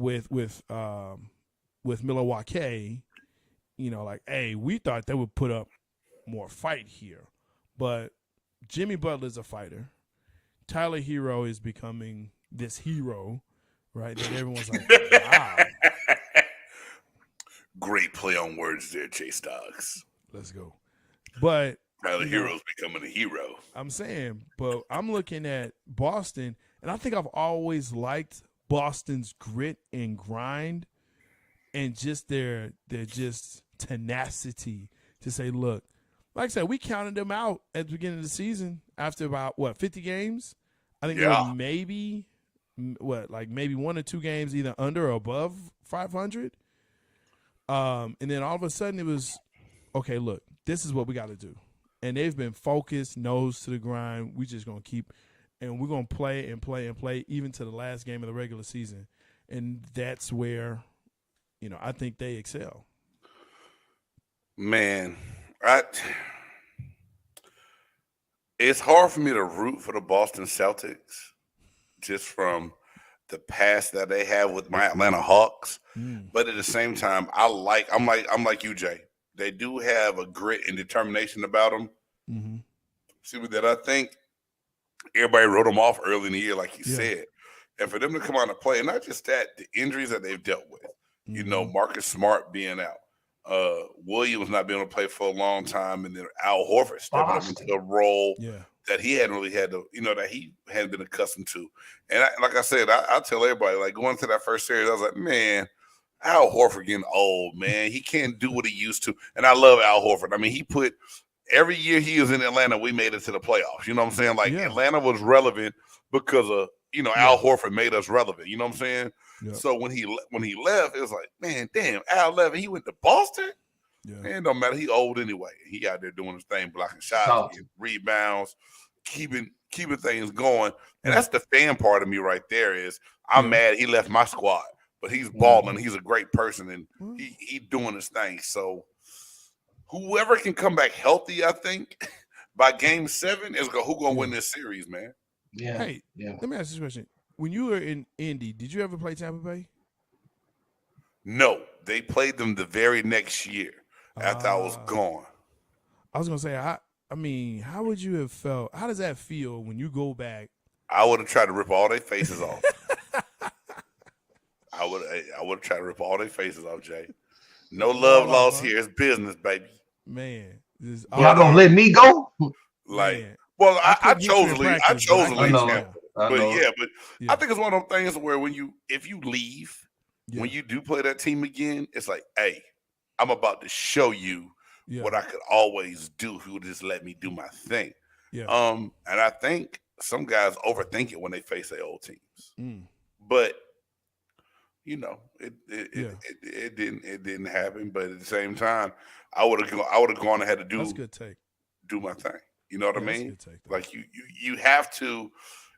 With Milwaukee, like, hey, we thought they would put up more fight here, but Jimmy Butler's a fighter. Tyler Hero is becoming this hero, right? That everyone's like, wow. Great play on words there, Chase Dogs. Let's go. But Tyler Hero's becoming a hero. I'm saying, but I'm looking at Boston, and I think I've always liked Boston's grit and grind and just their just tenacity to say, look, like I said, we counted them out at the beginning of the season after about 50 games. I think there were maybe 1 or 2 games either under or above 500. And then all of a sudden it was, okay, look, this is what we got to do. And they've been focused, nose to the grind. We just going to keep, and we're going to play and play and play even to the last game of the regular season. And that's where, I think they excel. Man, it's hard for me to root for the Boston Celtics just from the past that they have with my Atlanta Hawks. But at the same time, I'm like you, Jay. They do have a grit and determination about them. Mm-hmm. See, that I think everybody wrote them off early in the year, like you said. And for them to come out and play, and not just that, the injuries that they've dealt with. Marcus Smart being out. Williams not being able to play for a long time, and then Al Horford stepping up into a role that he hadn't really had to, that he hadn't been accustomed to. And like I said, I tell everybody, like going into that first series, I was like, man, Al Horford getting old, man. He can't do what he used to. And I love Al Horford. I mean, he put every year he was in Atlanta, we made it to the playoffs. You know what I'm saying? Like Atlanta was relevant because of, Al Horford made us relevant. You know what I'm saying? Yeah. So when he left, it was like, man, damn, Al left. He went to Boston. Yeah. Man, don't matter. He old anyway. He out there doing his thing, blocking shots, getting rebounds, keeping things going. And that's the fan part of me right there is I'm mad he left my squad. But he's balling. He's a great person, and he doing his thing. So whoever can come back healthy, I think, by Game 7 is who going to win this series, man. Yeah. Hey, let me ask this question. When you were in Indy, did you ever play Tampa Bay? No. They played them the very next year after I was gone. I was going to say, I mean, how would you have felt? How does that feel when you go back? I would have tried to rip all their faces off. I would have tried to rip all their faces off, Jay. No love lost here. It's business, baby. Man. Y'all gonna let me go? I chose to leave. I chose to leave. But yeah. I think it's one of those things where if you leave, when you do play that team again, it's like, hey, I'm about to show you what I could always do if you would just let me do my thing. Yeah. And I think some guys overthink it when they face their old teams. But it didn't happen. But at the same time, I would have gone ahead to do. That's a good take. Do my thing. You know what I mean? That's a good take, like you have to.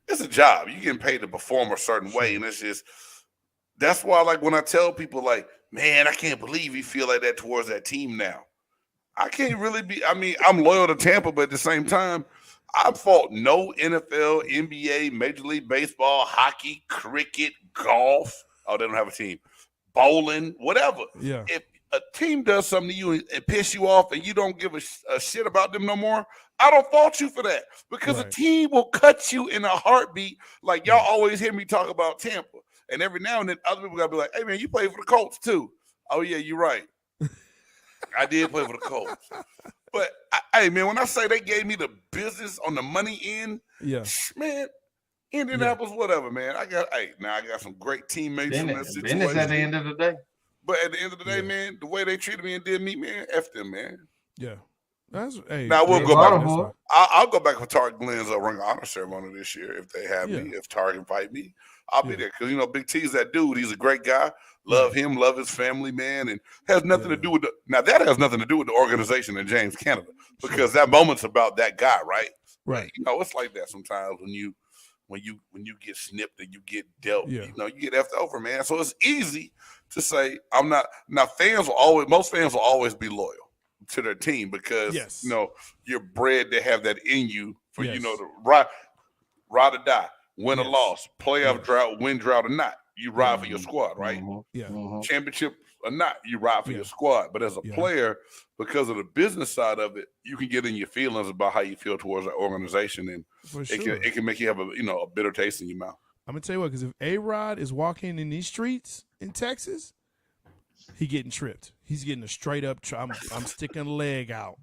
It's a job. You're getting paid to perform a certain way, and it's just that's why. Like when I tell people, like, man, I can't believe you feel like that towards that team now. I can't really be. I mean, I'm loyal to Tampa, but at the same time, I've fought no NFL, NBA, Major League Baseball, hockey, cricket, golf. Oh, they don't have a team. Bowling, whatever. Yeah. If a team does something to you and piss you off and you don't give a shit about them no more, I don't fault you for that because a team will cut you in a heartbeat. Like y'all always hear me talk about Tampa. And every now and then, other people got to be like, hey, man, you play for the Colts, too. Oh, yeah, you're right. I did play for the Colts. But, hey, man, when I say they gave me the business on the money end, man, Indianapolis, whatever, man. I got some great teammates from that situation. Business at the end of the day. But at the end of the day, man, the way they treated me and did me, man, F them, man. Yeah. Now we'll go back. I'll go back for Tarek Glenn's Ring of Honor ceremony this year if they have me. If Tarek invite me, I'll be there because Big T's that dude. He's a great guy. Love him. Love his family, man, and has nothing to do with that has nothing to do with the organization in James, Canada, because that moment's about that guy, right? Right. It's like that sometimes when you get snipped and you get dealt, you get effed over, man. So it's easy to say I'm not. Now most fans will always be loyal to their team because you're bred to have that in you for to ride or die, win or loss, playoff drought, win drought or not, you ride for your squad, right? Championship or not, you ride for your squad. But as a player, because of the business side of it, you can get in your feelings about how you feel towards that organization, and it can make you have a bitter taste in your mouth. I'm gonna tell you what, because if A-Rod is walking in these streets in Texas, he getting tripped. He's getting a straight up. I'm sticking a leg out.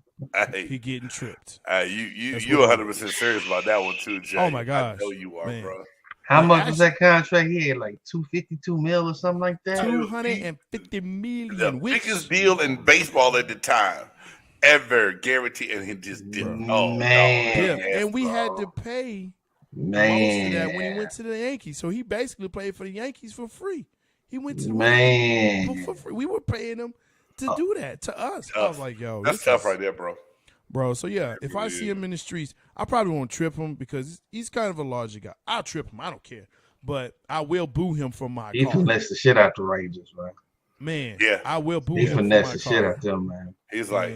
He getting tripped. You 100% serious about that one too, Jay. Oh my gosh, I know you are, bro. How much was that contract? He had like $252 million or something like that. $250 million. The biggest deal in baseball at the time ever, guaranteed, and he just didn't. Oh man! And we had to pay most of that when he went to the Yankees. So he basically played for the Yankees for free. He went to the for free. We were paying him to do that to us. I was like, yo, that's tough right there, bro. So yeah, if I see him in the streets, I probably won't trip him because he's kind of a larger guy. I'll trip him. I don't care, but I will boo him from my car. He finessed the shit out the Rangers, man. Man, I will boo him. He finessed the shit out them, man. He's like,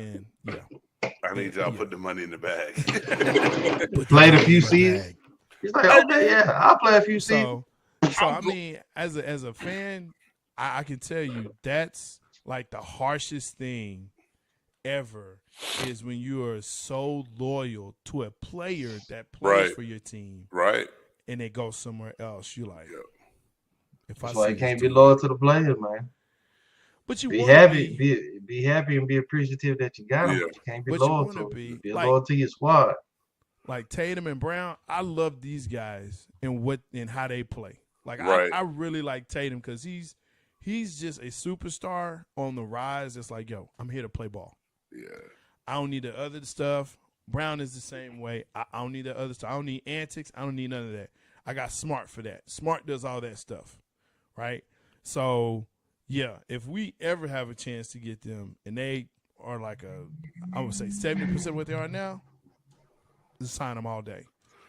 I need y'all to put the money in the bag. Played a few seasons. He's like, okay, I'll play a few seasons. So I mean, as a fan, I can tell you that's like the harshest thing ever is when you are so loyal to a player that plays for your team, right? And they go somewhere else. You like, that's why you can't be loyal to the player, man. But you be happy, be happy, and be appreciative that you got them. But you can't be loyal to be loyal to your squad. Like Tatum and Brown, I love these guys and how they play. Like I really like Tatum because he's just a superstar on the rise. It's like, yo, I'm here to play ball. Yeah. I don't need the other stuff. Brown is the same way. I don't need the other stuff. I don't need antics. I don't need none of that. I got Smart for that. Smart does all that stuff, right? So, yeah, if we ever have a chance to get them and they are like I would say 70% what they are now, just sign them all day.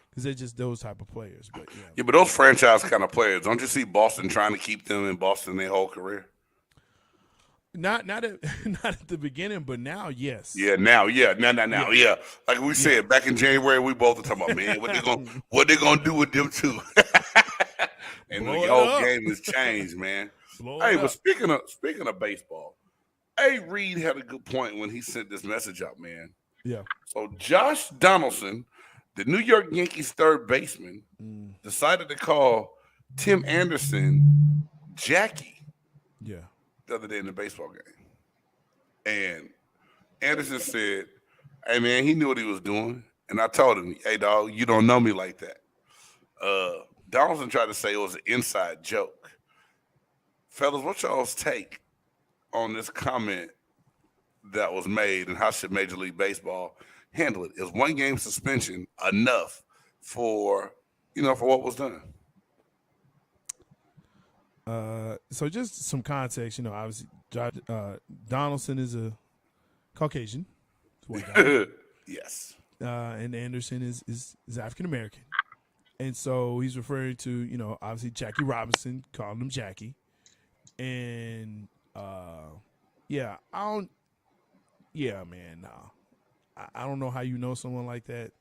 Because they're just those type of players. But but those franchise kind of players, don't you see Boston trying to keep them in Boston their whole career? Not at the beginning, but now, yes. Yeah, now. Yeah. Like we said back in January, we both were talking about, man, what they gonna do with them too. And the whole game has changed, man. But speaking of baseball, A. Reed had a good point when he sent this message out, man. Yeah. So Josh Donaldson, the New York Yankees third baseman, decided to call Tim Anderson Jackie. Yeah. The other day in the baseball game. And Anderson said, hey, man, he knew what he was doing. And I told him, hey, dog, you don't know me like that. Donaldson tried to say it was an inside joke. Fellas, what's y'all's take on this comment that was made and how should Major League Baseball handle it? Is one game suspension enough for what was done? So just some context, obviously Donaldson is a Caucasian. Yes. And Anderson is African American. And so he's referring to, obviously Jackie Robinson, calling him Jackie. And I don't know how you know someone like that.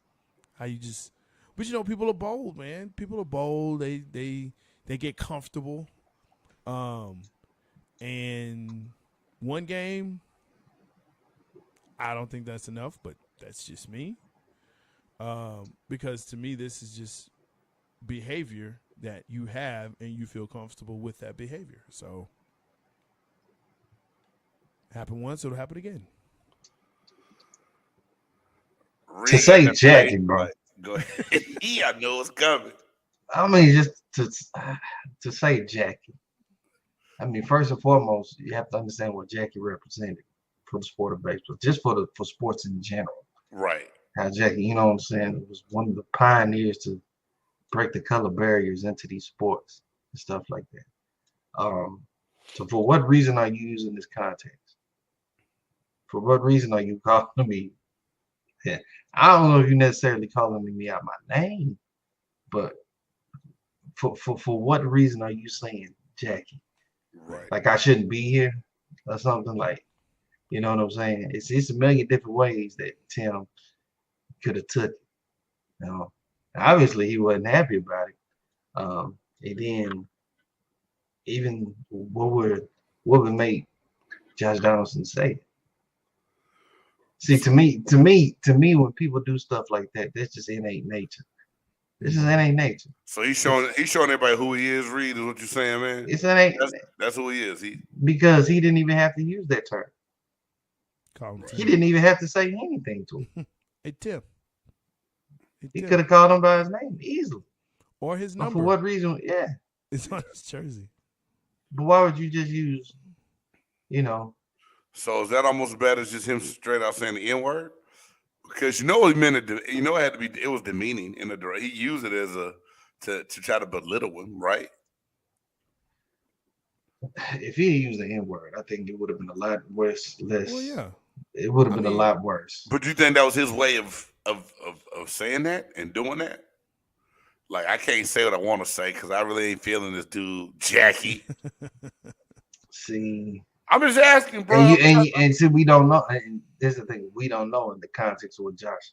But people are bold, man. People are bold. They get comfortable. And one game, I don't think that's enough, but that's just me. Because to me, this is just behavior that you have and you feel comfortable with that behavior. So happen once, it'll happen again. To say jacking, bro. Go ahead. I know it's coming. I mean, just to say jacking. I mean, first and foremost, you have to understand what Jackie represented for the sport of baseball, just for sports in general. Right. How Jackie, you know what I'm saying, it was one of the pioneers to break the color barriers into these sports and stuff like that. So for what reason are you using this context? For what reason are you calling me? Yeah, I don't know if you're necessarily calling me out my name, but for what reason are you saying Jackie? Right. Like I shouldn't be here or something, like, you know what I'm saying? It's a million different ways that Tim could have took it. You know, obviously he wasn't happy about it. And then even what would make Josh Donaldson say it? See, to me, when people do stuff like that, that's just innate nature. This is innate nature. So he's showing everybody who he is. Reed, is what you're saying, man. It's innate. That's who he is. Because he didn't even have to use that term. He didn't even have to say anything to him. Hey Tim. He could have called him by his name easily. Or his number. But for what reason? Yeah. It's on his jersey. But why would you just use, you know? So is that almost as bad as just him straight out saying the N-word? Because he meant it. It had to be. It was demeaning in the direct. He used it as to try to belittle him, right? If he had used the N-word, I think it would have been a lot worse. Well, yeah. It would have been a lot worse. But you think that was his way of saying that and doing that? Like, I can't say what I want to say because I really ain't feeling this dude, Jackie. See, I'm just asking, bro. And see, we don't know. And there's the thing, we don't know in the context of what Josh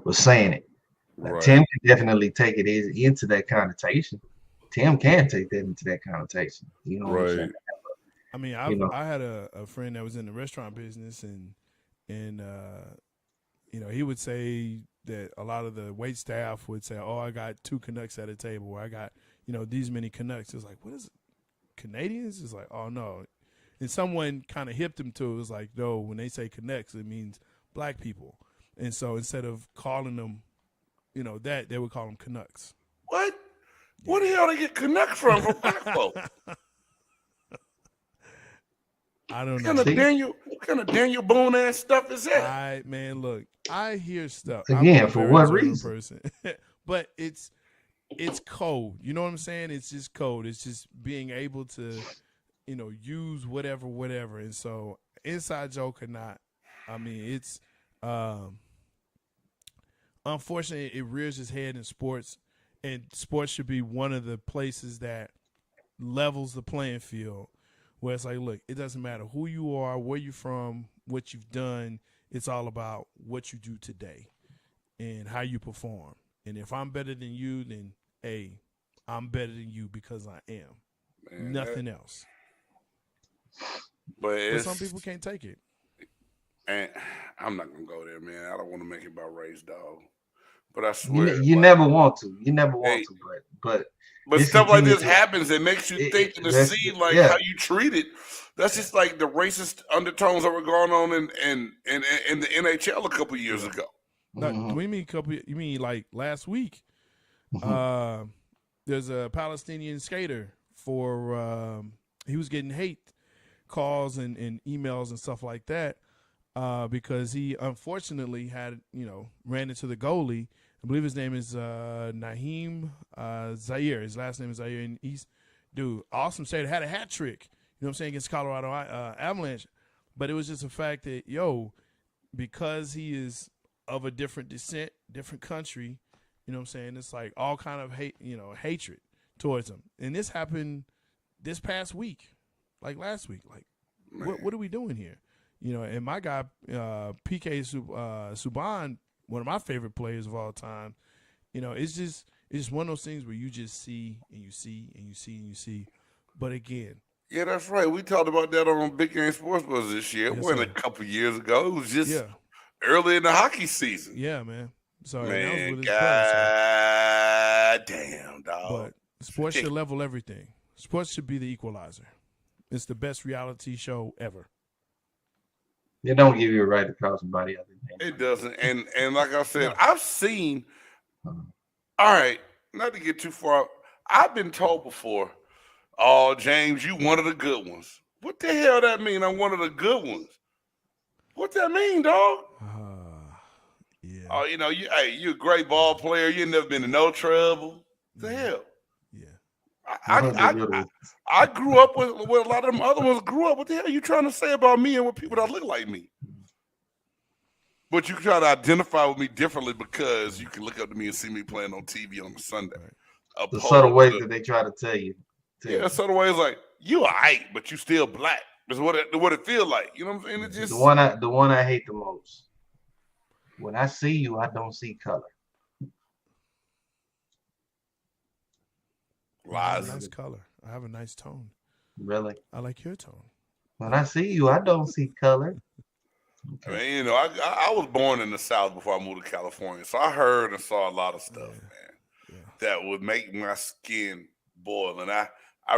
was saying it. Right. Tim can definitely take it into that connotation. Tim can take that into that connotation. You know what I'm saying? I mean, I had a friend that was in the restaurant business, and you know, he would say that a lot of the wait staff would say, "Oh, I got 2 Canucks at a table, or I got, you know, these many Canucks." It's like, what is it? Canadians? It's like, oh no. And someone kind of hipped him to it. It was like, no, when they say Canucks, it means black people. And so instead of calling them, you know, that, they would call them Canucks. What? Yeah. Where the hell they get Canucks from black folk? I don't know. What kind of Daniel Boone ass stuff is that? Man, look, I hear stuff. Again, for what reason? Person. But it's code. You know what I'm saying? It's just code. It's just being able to, you know, use whatever. And so, inside joke or not, I mean, it's unfortunately it rears its head in sports, and sports should be one of the places that levels the playing field. Where it's like, look, it doesn't matter who you are, where you're from, what you've done. It's all about what you do today and how you perform. And if I'm better than you, then, hey, I'm better than you because I am. Man, nothing else. But some people can't take it. And I'm not going to go there, man. I don't want to make it about race, dog. But I swear. You never want to. You never want to, but stuff like this happens. It makes you think and see like how you treat it. That's just like the racist undertones that were going on in the NHL a couple years ago. No, we mean you mean like last week? There's a Palestinian skater he was getting hate calls and emails and stuff like that because he unfortunately had, you know, ran into the goalie. I believe his name is Naheem Zaire. His last name is Zaire, and he's awesome skater. Had a hat trick, you know what I'm saying, against Colorado Avalanche. But it was just a fact that, because he is of a different descent, different country, you know what I'm saying, it's like all kind of hatred towards him. And this happened this past week, like last week. Like, what are we doing here? You know, and my guy, PK Subban, one of my favorite players of all time, you know, it's just one of those things where you just see and you see and you see and you see. But again. Yeah, that's right. We talked about that on Big Game Sports Buzz this year. It wasn't a couple years ago. It was just early in the hockey season. Yeah, man. Sorry, man, God damn, dog. But Sports should level everything. Sports should be the equalizer. It's the best reality show ever. It don't give you a right to call somebody out. It doesn't. And like I said, I've seen. All right, not to get too far. I've been told before, "Oh, James, you one of the good ones." What the hell that mean? I'm one of the good ones. What that mean, dog? Yeah. Oh, you know, you're a great ball player. You ain't never been in no trouble. What the hell? Yeah. I grew up with a lot of them other ones grew up. What the hell are you trying to say about me and what people that look like me? But you try to identify with me differently because you can look up to me and see me playing on TV on a Sunday. The subtle ways that they try to tell you. Subtle ways like you are white, but you still black. That's what it feels like. You know what I'm saying? It just the one I hate the most. When I see you, I don't see color. Lies. I have a nice color. I have a nice tone. Really? I like your tone. When I see you, I don't see color. Okay. I mean, you know, I was born in the South before I moved to California, so I heard and saw a lot of stuff, man, that would make my skin boil, and I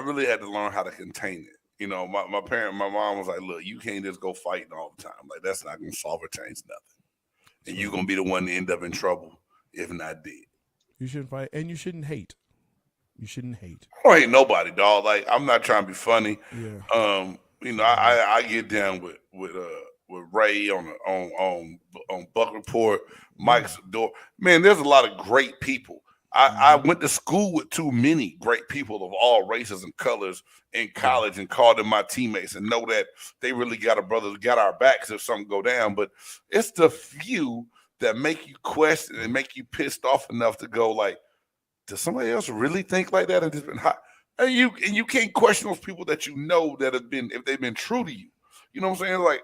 really had to learn how to contain it. You know, my mom was like, "Look, you can't just go fighting all the time. Like that's not gonna solve or change nothing, and you're gonna be the one to end up in trouble if not dead." You shouldn't fight, and you shouldn't hate. You shouldn't hate. I don't hate nobody, dog. Like I'm not trying to be funny. Yeah. You know, I get down with Ray on Buck Report, Mike's door. Man, there's a lot of great people. I went to school with too many great people of all races and colors in college and called them my teammates and know that they really got our backs if something go down. But it's the few that make you question and make you pissed off enough to go like, does somebody else really think like that and just been hot? And you can't question those people that you know that have been, if they've been true to you. You know what I'm saying? Like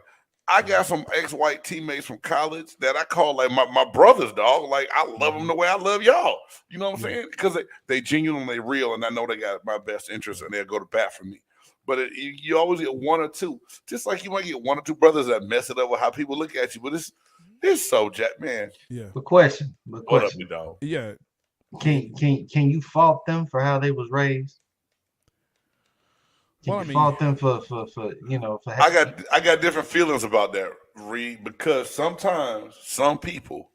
I got some ex-white teammates from college that I call like my brothers, dog. Like I love them the way I love y'all. You know what I'm saying? Because they genuinely real, and I know they got my best interest, and they'll go to bat for me. But you always get one or two, just like you might get one or two brothers that mess it up with how people look at you. But it's so jack, man. Yeah. But question. What up, you dog? Yeah. Can you fault them for how they was raised? Can you fault them for you know? For I got different feelings about that, Reed, because sometimes some people,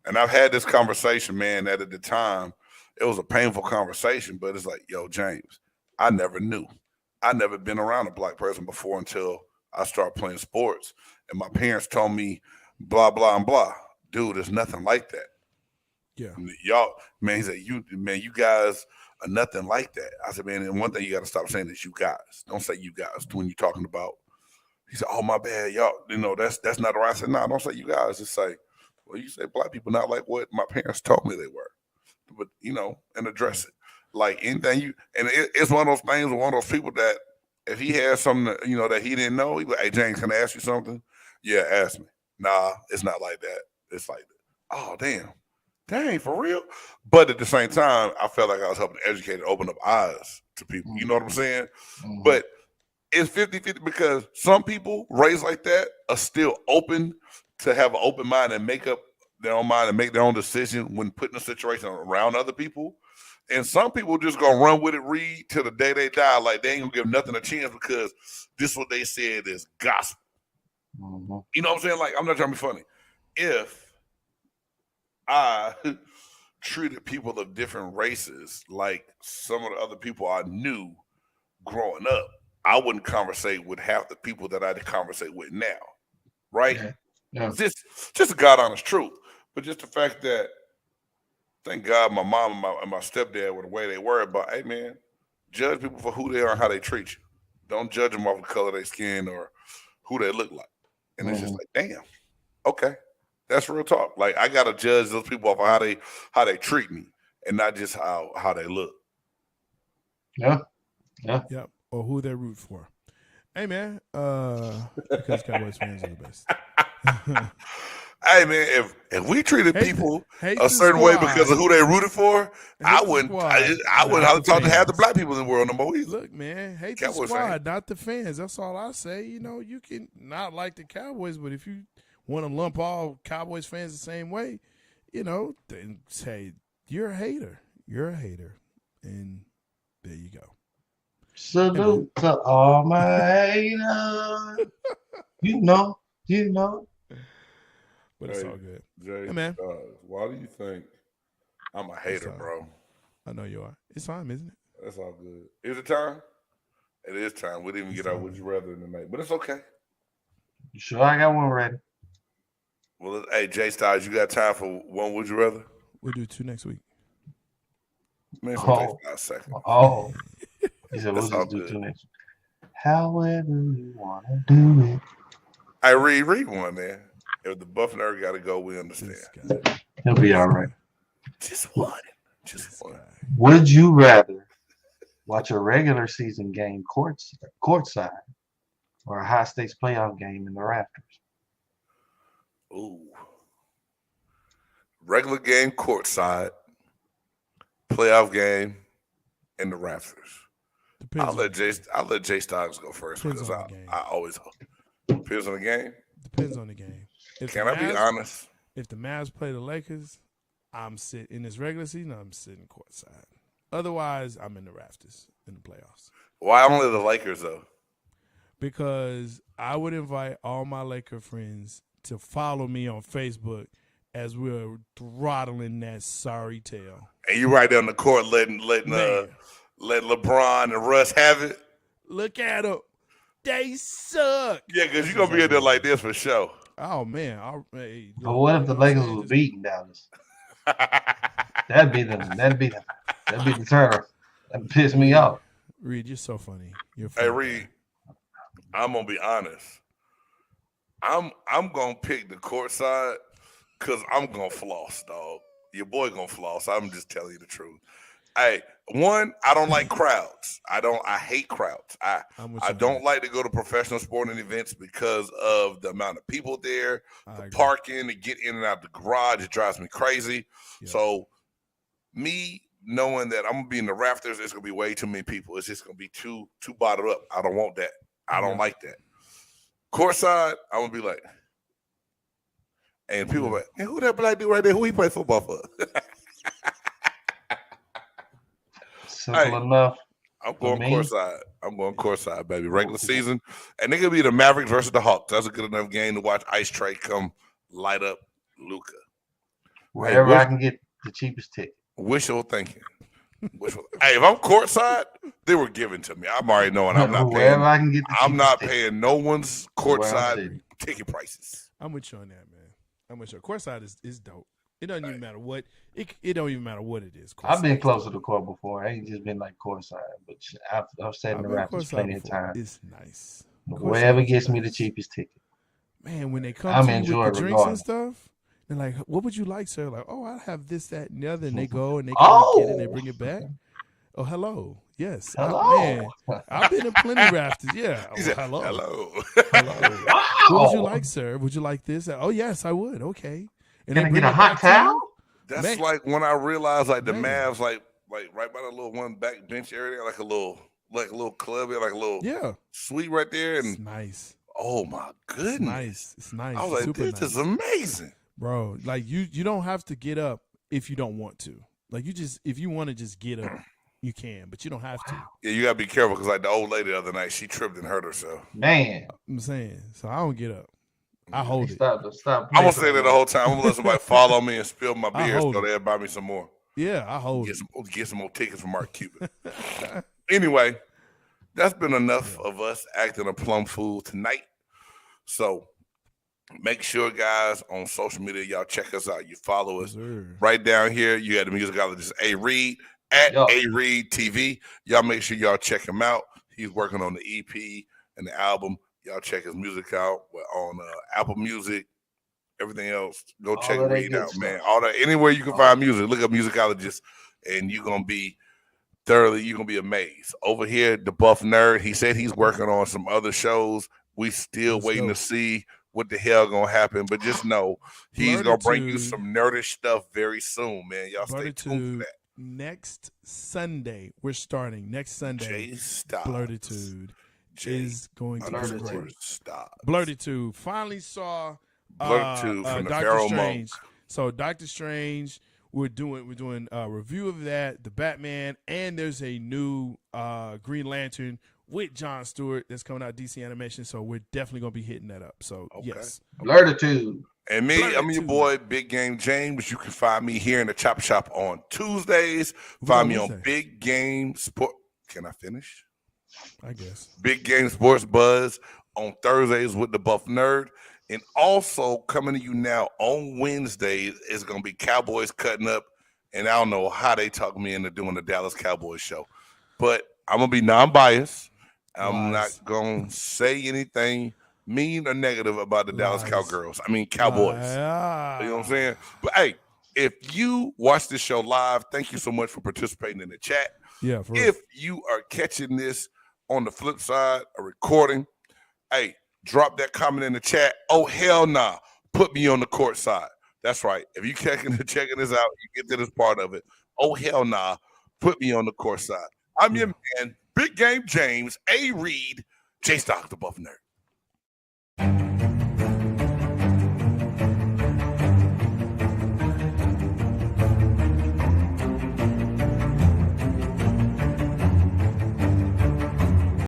and I've had this conversation, man, that at the time it was a painful conversation, but it's like, yo, James, I never knew. I never been around a black person before until I started playing sports, and my parents told me blah blah and blah. Dude, there's nothing like that. Yeah, y'all, man. He said, you guys are nothing like that. I said, man, and one thing you got to stop saying is you guys. Don't say you guys when you're talking about. He said, oh my bad, y'all. You know that's not right. I said, no, don't say you guys. Just say, well, you say black people not like what my parents told me they were, but you know, and address it like anything you. And it's one of those things. One of those people that if he has something that, you know that he didn't know, he would, hey James, can I ask you something? Yeah, ask me. Nah, it's not like that. It's like, oh damn. Dang, for real? But at the same time, I felt like I was helping educate and open up eyes to people. You know what I'm saying? Mm-hmm. But it's 50-50 because some people raised like that are still open to have an open mind and make up their own mind and make their own decision when put in a situation around other people. And some people just gonna run with it, read till the day they die. Like they ain't gonna give nothing a chance because this is what they said is gospel. Mm-hmm. You know what I'm saying? Like, I'm not trying to be funny. If I treated people of different races like some of the other people I knew growing up, I wouldn't conversate with half the people that I conversate with now, right? Yeah. Just a God honest truth. But just the fact that, thank God my mom and my stepdad were the way they were about, hey man, judge people for who they are and how they treat you. Don't judge them off the color of their skin or who they look like. And it's just like, damn, okay. That's real talk. Like I gotta judge those people off of how they treat me and not just how they look. Yeah. Or who they root for. Hey man, because Cowboys fans are the best. Hey man, if we treated people a certain way because of who they rooted for, I wouldn't have the black people in the world no more either. Look, man, hate the squad, not the fans. That's all I say. You know, you can not like the Cowboys, but if you want to lump all Cowboys fans the same way, you know, then say you're a hater. You're a hater, and There you go. Salute to all my haters. You know. But it's all good. Jay, hey, man. Why do you think I'm a hater, bro? I know you are. It's time, isn't it? That's all good. Is it time? It is time. We didn't even get our Would You Rather tonight, but it's okay. You sure I got one ready? Well, hey, Jay Styles, you got time for one Would You Rather? We'll do 2 next week. Man, it's going to take 5 seconds. Oh. He said, we'll just do 2 next week. However you want to do it. I read one, man. If the buff nerd got to go, we understand. He'll be all right. Just one. Would you rather watch a regular season game courtside or a high stakes playoff game in the rafters? Ooh. Regular game courtside, playoff game in the rafters. I'll let Jay Styles go first because I always depends on the game. Depends on the game. Can I be honest? If the Mavs play the Lakers, I'm sitting in this regular season. I'm sitting courtside. Otherwise, I'm in the rafters in the playoffs. Why only the Lakers though? Because I would invite all my Laker friends to follow me on Facebook as we're throttling that sorry tail. And you right there on the court letting LeBron and Russ have it. Look at them. They suck. Yeah, because you're going to be in there like this for sure. Oh, man. But what if the Lakers was beating Dallas? That'd be the turn. That'd piss me off. Reed, you're so funny. Hey, Reed, I'm going to be honest. I'm going to pick the court side because I'm going to floss, dog. Your boy going to floss. I'm just telling you the truth. Hey, one, I don't like crowds. I hate crowds. I don't like to go to professional sporting events because of the amount of people there, the parking, to get in and out the garage. It drives me crazy. Yeah. So me knowing that I'm going to be in the rafters, it's going to be way too many people. It's just going to be too bottled up. I don't want that. I don't like that. Courtside, I'm going to be like, and people are like, hey, who that black dude right there? Who he play football for? Simple enough. I'm going courtside. I'm going courtside, baby. Regular season. And it could be the Mavericks versus the Hawks. That's a good enough game to watch Xtra come light up Luka. Wherever I can get the cheapest ticket. Wishful thinking. Hey, if I'm courtside, they were given to me. I'm already knowing I'm not paying. I can get the I'm not paying no one's courtside ticket prices. I'm with you on that, man. I'm with you. Courtside is dope. It doesn't even matter what it don't even matter what it is. I've been close to the court before. I ain't just been like courtside, but I've sat in the rafters plenty of times. It's nice. Wherever gets me the cheapest ticket. Man, when they come to you with the drinks and stuff, they're like, "What would you like, sir?" Like, "Oh, I have this, that, and the other." And they go and they get it and they bring it back. Oh, hello. Yes. Hello. I've been in plenty rafters. Yeah. Oh, hello. Hello. Wow. What would you like, sir? Would you like this? Oh, yes, I would. Okay. And can I get a hot towel? That's like when I realized like the Mavs like right by the little one back bench area, like a little club, like a little suite right there, and it's nice. Oh my goodness, It's nice. I was like, this is amazing, bro. Like you don't have to get up if you don't want to. Like if you want to just get up, you can, but you don't have to. Yeah, you gotta be careful because like the old lady the other night, she tripped and hurt herself. Man, I'm saying, so I don't get up. I hold it. Stop. I'm gonna say that the whole time. I'm gonna let somebody follow me and spill my beer so they'll buy me some more. Yeah, I hold it. Get some more tickets from Mark Cuban. Anyway, that's been enough of us acting a plum fool tonight. So make sure, guys, on social media, y'all check us out. You follow us right down here. You got the musicologist A Reed at A Reed TV. Y'all make sure y'all check him out. He's working on the EP and the album. Y'all check his music out on Apple Music, everything else. Go check Reed out, man. All that, anywhere you can find music, look up musicologist, and you're gonna be amazed. Over here, the Buff Nerd, he said he's working on some other shows. We still waiting to see what the hell gonna happen, but just know he's gonna bring you some nerdish stuff very soon, man. Y'all stay tuned for that. Next Sunday, we're starting next Sunday. Stop. Blurtitude is going to be great. Stop. Blurtitude finally saw Blurtitude from Doctor Strange. So Doctor Strange we're doing a review of that, the Batman, and there's a new Green Lantern with Jon Stewart that's coming out DC Animation. So we're definitely gonna be hitting that up. So yes, Blertitude. And me, I'm your boy, Big Game James. You can find me here in the Chop Shop on Tuesdays. Find me on Big Game Sport. Can I finish? I guess. Big Game Sports Buzz on Thursdays with the Buff Nerd. And also coming to you now on Wednesdays is going to be Cowboys Cutting Up. And I don't know how they talk me into doing the Dallas Cowboys show. But I'm going to be non-biased. I'm not going to say anything mean or negative about the Dallas Cowgirls. I mean, Cowboys. You know what I'm saying? But, hey, if you watch this show live, thank you so much for participating in the chat. Yeah. If you are catching this on the flip side, a recording, hey, drop that comment in the chat. Oh, hell nah. Put me on the court side. That's right. If you checking this out, you get to this part of it. Oh, hell nah. Put me on the court side. I'm your man, Big Game James, A. Reed, J. Stock, the Buff Nerd.